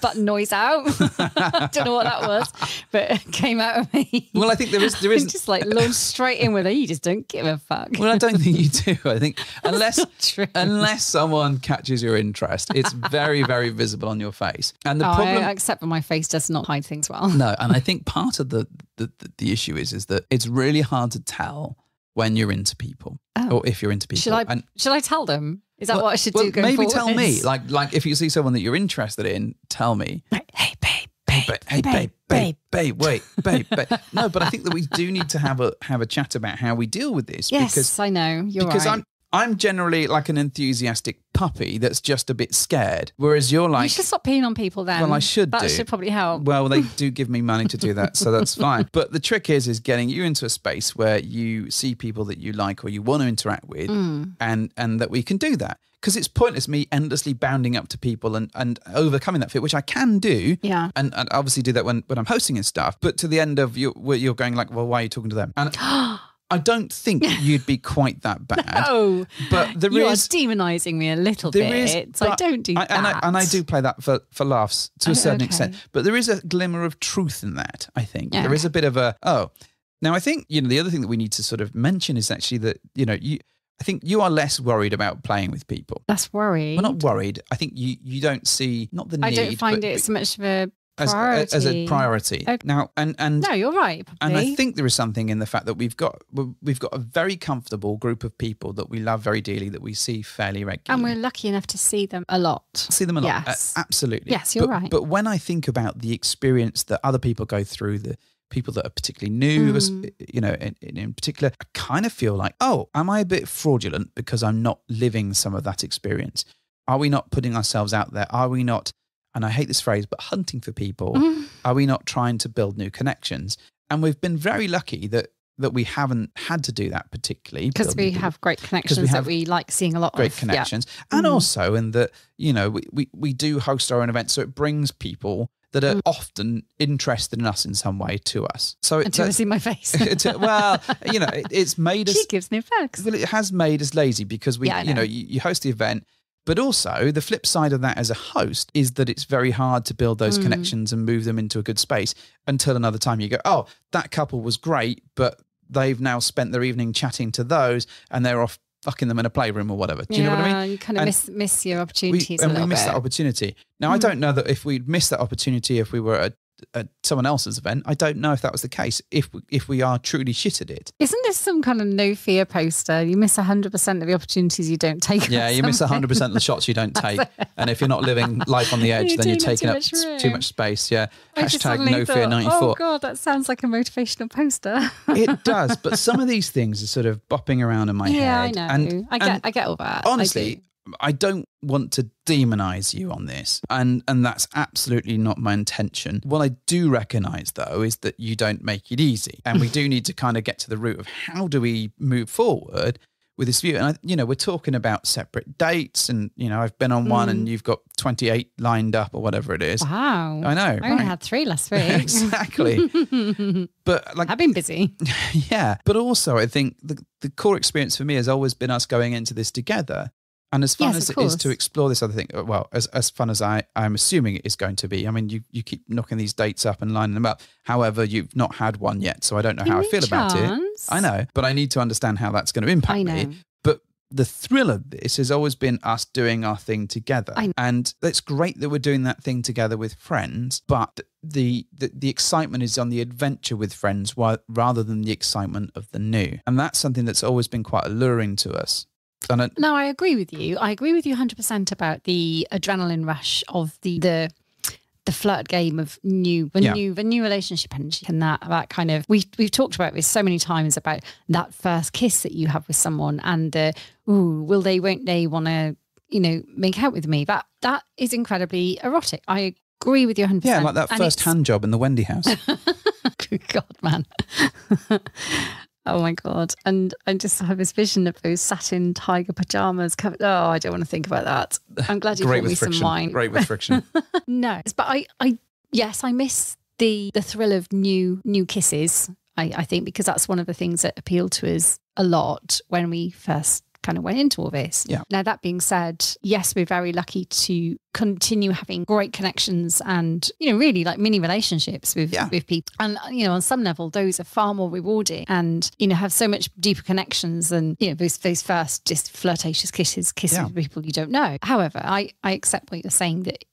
button noise out. Don't know what that was, but it came out of me. Well, I think there is just like launched straight in with it. You just don't give a fuck. Well, I don't think you do. I think unless someone catches your interest, it's very, very visible on your face. And the problem, except that my face does not hide things well. No, and I think part of the issue is that it's really hard to tell when you're into people or if you're into people. Should I tell them? Is that what I should do going maybe forward? Tell me. Like if you see someone that you're interested in, tell me. Hey, babe, wait, babe. No, but I think that we do need to have a chat about how we deal with this. Yes, because I know. Because I'm generally like an enthusiastic puppy that's just a bit scared, whereas you're like... You should stop peeing on people then. Well, I should That should probably help. Well, they do give me money to do that, so that's fine. But the trick is getting you into a space where you see people that you like or you want to interact with, and that we can do that. Because it's pointless me endlessly bounding up to people and overcoming that fear, which I can do. Yeah. And obviously do that when I'm hosting and stuff. But to the end of you're going like, well, why are you talking to them? And I don't think you'd be quite that bad. No, but you are demonising me a little bit. So I don't do that. And I do play that for laughs to a certain extent. But there is a glimmer of truth in that, I think. Yeah. There is a bit of Now, I think, the other thing that we need to sort of mention is actually that, I think you are less worried about playing with people. That's worried. Well, not worried. I think you don't see, not the need. I don't find it so much of a priority. As a priority. Okay. Now, and no, you're right. Probably. And I think there is something in the fact that we've got a very comfortable group of people that we love very dearly, that we see fairly regularly. And we're lucky enough to see them a lot. Yes. Absolutely. Yes, you're right. But when I think about the experience that other people go through, the people that are particularly new, in particular, I kind of feel like, am I a bit fraudulent because I'm not living some of that experience? Are we not putting ourselves out there? Are we not, and I hate this phrase, but hunting for people? Are we not trying to build new connections? And we've been very lucky that we haven't had to do that particularly. Because we have great connections that we like seeing a lot great connections. Yeah. And also in that, we do host our own events, so it brings people that are often interested in us in some way to us. So until they see my face. It's made us... She gives me facts. Well, it has made us lazy because you host the event, but also the flip side of that as a host is that it's very hard to build those connections and move them into a good space until another time you go, that couple was great, but they've now spent their evening chatting to those and they're off fucking them in a playroom or whatever. Do you know what I mean? You kind of miss your opportunities we miss that opportunity. Now, I don't know that if we'd missed that opportunity if we were at someone else's event, I don't know if that was the case, if we are truly shit at it. Isn't this some kind of no fear poster? You miss 100% of the opportunities you don't take. Yeah, you miss 100% of the shots you don't take. And if you're not living life on the edge, then you're taking up too much space. Yeah. Hashtag no fear 94. Oh God, that sounds like a motivational poster. It does, but some of these things are sort of bopping around in my head. Yeah, I know. I get all that. Honestly, I don't want to demonize you on this, and that's absolutely not my intention. What I do recognize, though, is that you don't make it easy, and we do need to kind of get to the root of how do we move forward with this view. And, we're talking about separate dates, and, I've been on one and you've got 28 lined up or whatever it is. Wow. I know. I only had 3 last week. Exactly. But I've been busy. Yeah. But also, I think the core experience for me has always been us going into this together. And as fun as it is to explore this other thing, well, as fun as I'm assuming it is going to be. I mean, you keep knocking these dates up and lining them up. However, you've not had one yet, so I don't know how I feel about it. I know, but I need to understand how that's going to impact me. But the thrill of this has always been us doing our thing together. And it's great that we're doing that thing together with friends, but the excitement is on the adventure with friends rather than the excitement of the new. And that's something that's always been quite alluring to us. No, I agree with you. I agree with you 100% about the adrenaline rush of the flirt game of new relationship energy, and that kind of we've talked about this so many times about that first kiss that you have with someone, and won't they want to make out with me? That is incredibly erotic. I agree with you 100%. Yeah, like that first hand job in the Wendy house. Good God, man. Oh my God. And I just have this vision of those satin tiger pajamas covered. Oh, I don't want to think about that. I'm glad you brought me some wine. Great with friction. No, but I miss the thrill of new kisses. I think because that's one of the things that appealed to us a lot when we first kind of went into all this. Yeah. Now, that being said, yes, we're very lucky to continue having great connections and, really like mini relationships with people. And, on some level, those are far more rewarding and, have so much deeper connections than, those first just flirtatious kisses with people you don't know. However, I accept what you're saying, that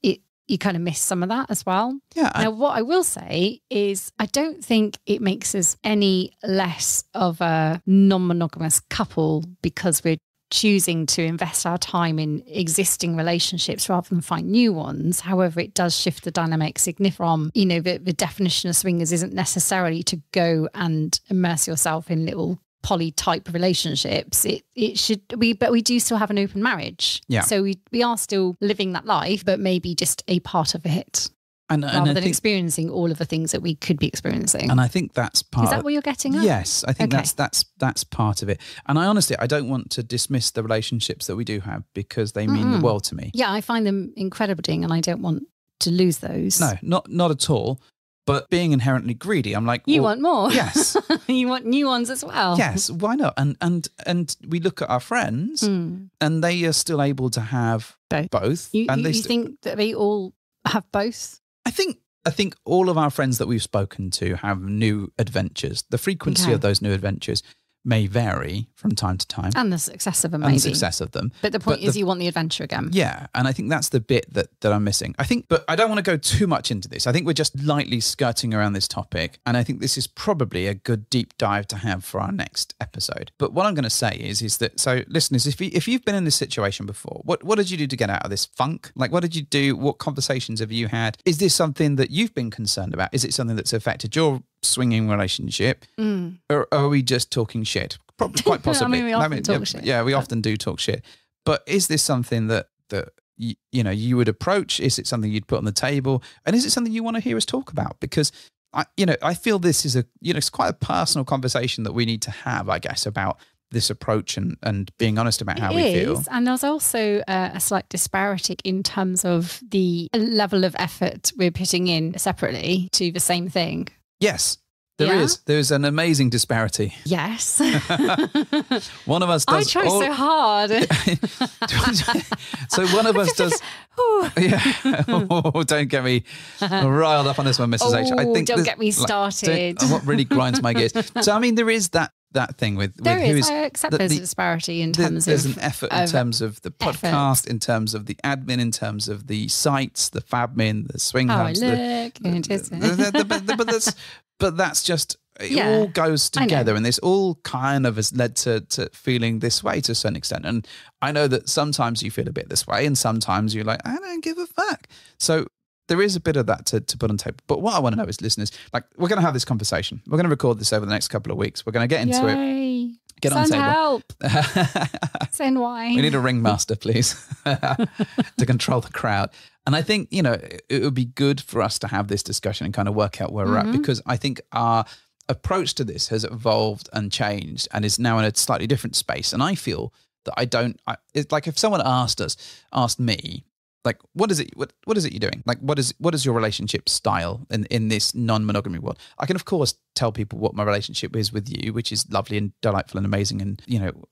you kind of miss some of that as well. Yeah. Now, what I will say is I don't think it makes us any less of a non-monogamous couple because we're choosing to invest our time in existing relationships rather than find new ones. However, it does shift the dynamic from, the definition of swingers isn't necessarily to go and immerse yourself in little poly type relationships. But we do still have an open marriage. Yeah. So we are still living that life, but maybe just a part of it. Rather than experiencing all of the things that we could be experiencing. And I think that's part. Is that what you're getting at? Yes, I think that's part of it. And I don't want to dismiss the relationships that we do have because they mean the world to me. Yeah, I find them incredible and I don't want to lose those. No, not at all. But being inherently greedy, I'm like, you want more. Yes. You want new ones as well. Yes, why not? And we look at our friends and they are still able to have both. You think that they all have both? I think all of our friends that we've spoken to have new adventures. The frequency of those new adventures may vary from time to time. And the success of them, maybe. But the point is you want the adventure again. Yeah, and I think that's the bit that I'm missing. But I don't want to go too much into this. I think we're just lightly skirting around this topic, and I think this is probably a good deep dive to have for our next episode. But what I'm going to say is that, so listeners, if you've been in this situation before, what did you do to get out of this funk? Like, what did you do? What conversations have you had? Is this something that you've been concerned about? Is it something that's affected your swinging relationship, or are we just talking shit? Quite possibly. We often talk shit. Yeah, we often do talk shit. But is this something that you would approach? Is it something you'd put on the table? And is it something you want to hear us talk about? Because I feel this is it's quite a personal conversation that we need to have, I guess, about this approach and being honest about how we feel. And there's also a slight disparity in terms of the level of effort we're putting in separately to the same thing. Yes, there is. There's an amazing disparity. Yes. One of us does. I try so hard. So one of us does. Yeah. Oh, don't get me riled up on this one, Mrs. H. I think don't get me started. What really grinds my gears. So I mean, there is that thing with there who is. I accept there's a disparity in terms there's of. There's an effort in terms of the podcast, in terms of the admin, in terms of the sites, the fabmin, the swing hubs. But that's just, it all goes together, and this all kind of has led to feeling this way to a certain extent. And I know that sometimes you feel a bit this way, and sometimes you're like, I don't give a fuck. So there is a bit of that to put on tape. But what I want to know is, listeners, like, we're going to have this conversation. We're going to record this over the next couple of weeks. We're going to get into it. Get on the Send table. help. Send wine. We need a ringmaster, please, to control the crowd. And I think, it would be good for us to have this discussion and kind of work out where we're at, because I think our approach to this has evolved and changed and is now in a slightly different space. And I feel that it's like if someone asked me, like, what is it you're doing? Like, what is your relationship style in this non-monogamy world? I can, of course, tell people what my relationship is with you, which is lovely and delightful and amazing and,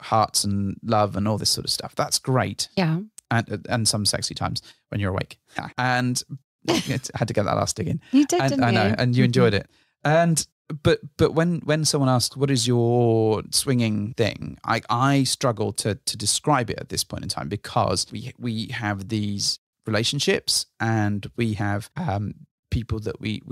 hearts and love and all this sort of stuff. That's great. Yeah. And some sexy times when you're awake. And I had to get that last dig in. You did, didn't you? I know, and you enjoyed it. And but when someone asks, what is your swinging thing? I struggle to describe it at this point in time, because we have these relationships and we have people that we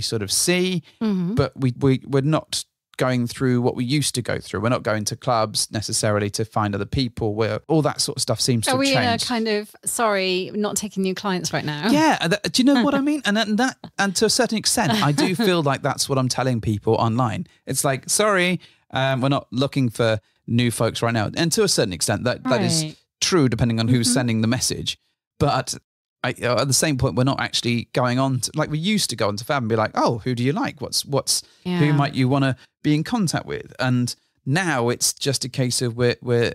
sort of see, but we're not going through what we used to go through. We're not going to clubs necessarily to find other people, where all that sort of stuff seems to have changed. Are we in a kind of, sorry, not taking new clients right now? Yeah. Do you know what I mean? And to a certain extent, I do feel like that's what I'm telling people online. It's like, sorry, we're not looking for new folks right now. And to a certain extent, that is true, depending on who's sending the message. But at the same point, we're not actually going on to, like we used to go on to Fab and be like, oh, who do you like? Who might you want to be in contact with? And now it's just a case of we're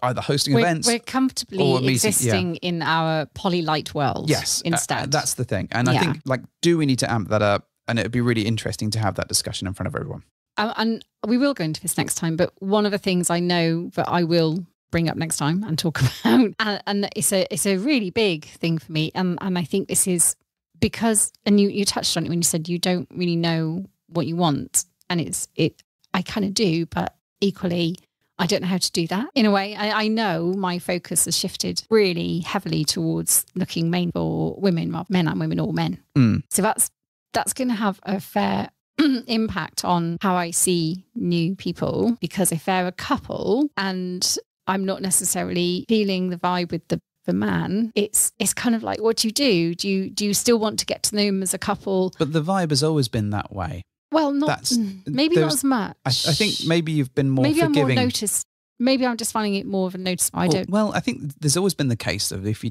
either hosting events. We're comfortably existing in our poly-light world. Yes, instead. That's the thing. And I think, like, do we need to amp that up? And it'd be really interesting to have that discussion in front of everyone. And we will go into this next time. But one of the things I know that I will bring up next time and talk about, and it's a really big thing for me, and I think this is because, and you touched on it when you said you don't really know what you want, and I kind of do, but equally I don't know how to do that in a way. I know my focus has shifted really heavily towards looking mainly for women, rather men and women, or men. So that's going to have a fair impact on how I see new people, because if they're a couple and I'm not necessarily feeling the vibe with the man, it's kind of like, what do you do? Do you still want to get to know them as a couple? But the vibe has always been that way. Well, not maybe not as much. I think maybe you've been more forgiving. I'm more noticed. Maybe I'm just finding it more of a notice. Well, I think there's always been the case of if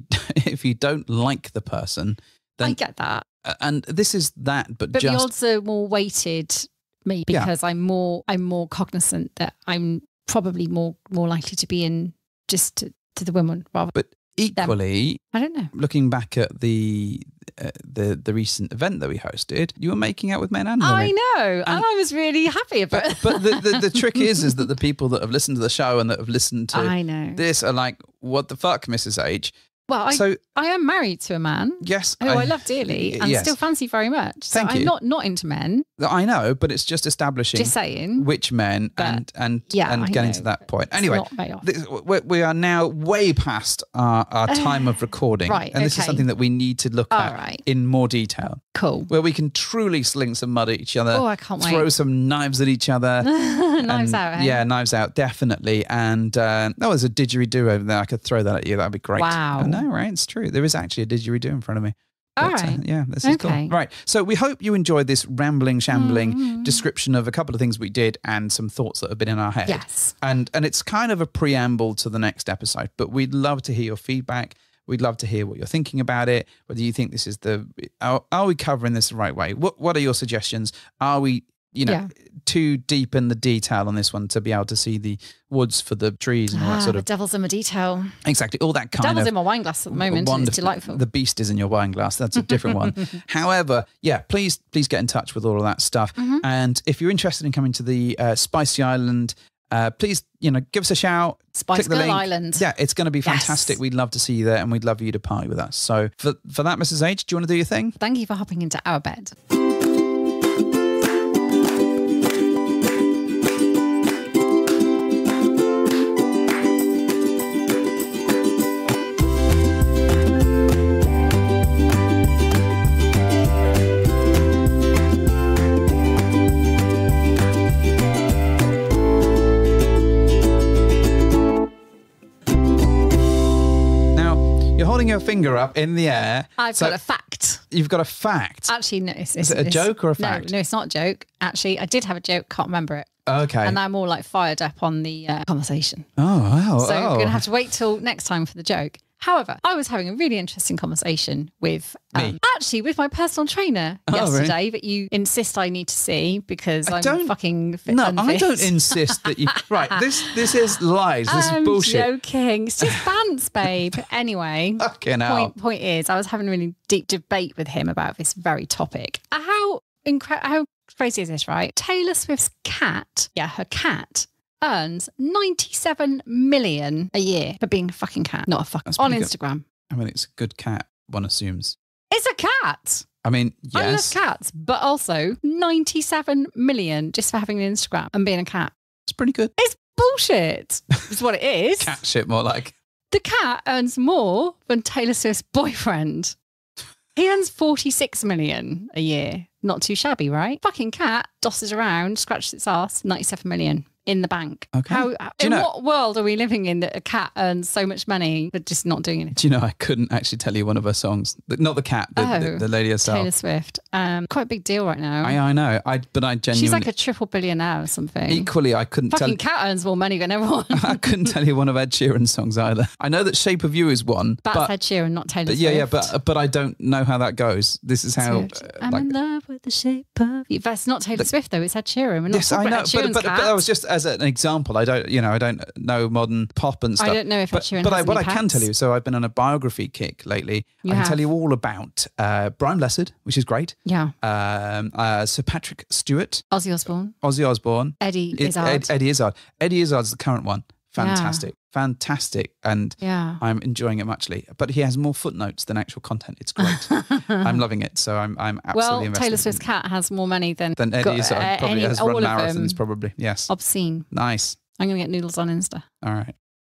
you don't like the person, then I get that. And this is that, but the odds are more weighted, maybe because I'm more cognizant that I'm probably more likely to be in just to the women rather. But equally, I don't know. Looking back at the recent event that we hosted, you were making out with men and women. I know, and I was really happy about it. But the trick is that the people that have listened to the show and that have listened to this are like, what the fuck, Mrs. H? Well, I am married to a man. Yes. Who I love dearly and still fancy very much. So Thank you. I'm not into men. I know, but it's just establishing which men and getting to that point. Anyway, we are now way past our time of recording. Right, and this is something that we need to look at in more detail. Cool. Where we can truly sling some mud at each other. Oh, I can't wait. Throw some knives at each other. Knives out, eh? Yeah, knives out, definitely. And there's a didgeridoo over there. I could throw that at you. That'd be great. Wow. I know, right? It's true. There is actually a didgeridoo in front of me. All right. Yeah, this is cool. Right. So we hope you enjoyed this rambling, shambling description of a couple of things we did and some thoughts that have been in our head. Yes. And it's kind of a preamble to the next episode, but we'd love to hear your feedback. We'd love to hear what you're thinking about it, whether you think this is are we covering this the right way? What are your suggestions? Are we, too deep in the detail on this one to be able to see the woods for the trees and all that sort of... The devil's in my detail. Exactly, all that kind of... The devil's in my wine glass at the moment. It's delightful. The beast is in your wine glass. That's a different one. However, please get in touch with all of that stuff. And if you're interested in coming to the Spicy Island... please, give us a shout. Spice Girl Island. Yeah, it's going to be fantastic. Yes. We'd love to see you there and we'd love you to party with us. So for that, Mrs. H, do you want to do your thing? Thank you for hopping into our bed. Holding your finger up in the air. I've got a fact. You've got a fact? Actually, no. Is it a joke or a fact? No, it's not a joke. Actually, I did have a joke. Can't remember it. Okay. And I'm all like fired up on the conversation. Oh, wow. So I'm going to have to wait till next time for the joke. However, I was having a really interesting conversation with, actually, with my personal trainer yesterday really? that you insist I need to see because I'm fucking fit. No, unfit. I don't insist that you. Right, this is lies. This is bullshit. I'm joking. It's just bants, babe. Anyway, point is, I was having a really deep debate with him about this very topic. How crazy is this, right? Taylor Swift's cat, her cat, earns 97 million a year for being a fucking cat, not a fucking on Instagram. Good. I mean, it's a good cat, one assumes. It's a cat. I mean, yes. I love cats, but also 97 million just for having an Instagram and being a cat. It's pretty good. It's bullshit. Is what it is. Cat shit, more like. The cat earns more than Taylor Swift's boyfriend. He earns 46 million a year. Not too shabby, right? Fucking cat dosses around, scratches its ass, 97 million in the bank. Okay. What world are we living in that a cat earns so much money but just not doing anything? Do you know, I couldn't actually tell you one of her songs. Not the cat, the lady herself. Taylor Swift. Quite a big deal right now. I know. But I genuinely... She's like a triple billionaire or something. Equally, I couldn't Fucking cat earns more money than everyone. I couldn't tell you one of Ed Sheeran's songs either. I know that Shape of You is one. That's Ed Sheeran, not Taylor Swift. Yeah, but I don't know how that goes. This is how... I'm in love with the shape of you. That's not Taylor Swift though, it's Ed Sheeran. We're not yes, I know. Ed Sheeran's but that was just as an example. I don't know modern pop and stuff. I don't know if Ed Sheeran has what any I can tell you, so I've been on a biography kick lately. I can tell you all about Brian Blessed, which is great. Yeah. Sir Patrick Stewart. Ozzy Osbourne. Eddie Izzard. Eddie Izzard. Eddie Izzard's the current one. Fantastic. And I'm enjoying it muchly. But he has more footnotes than actual content. It's great. I'm loving it. So I'm absolutely invested. Taylor Swift's cat has more money than Eddie Izzard. Probably has run marathons, probably. Yes. Obscene. Nice. I'm going to get noodles on Insta. All right.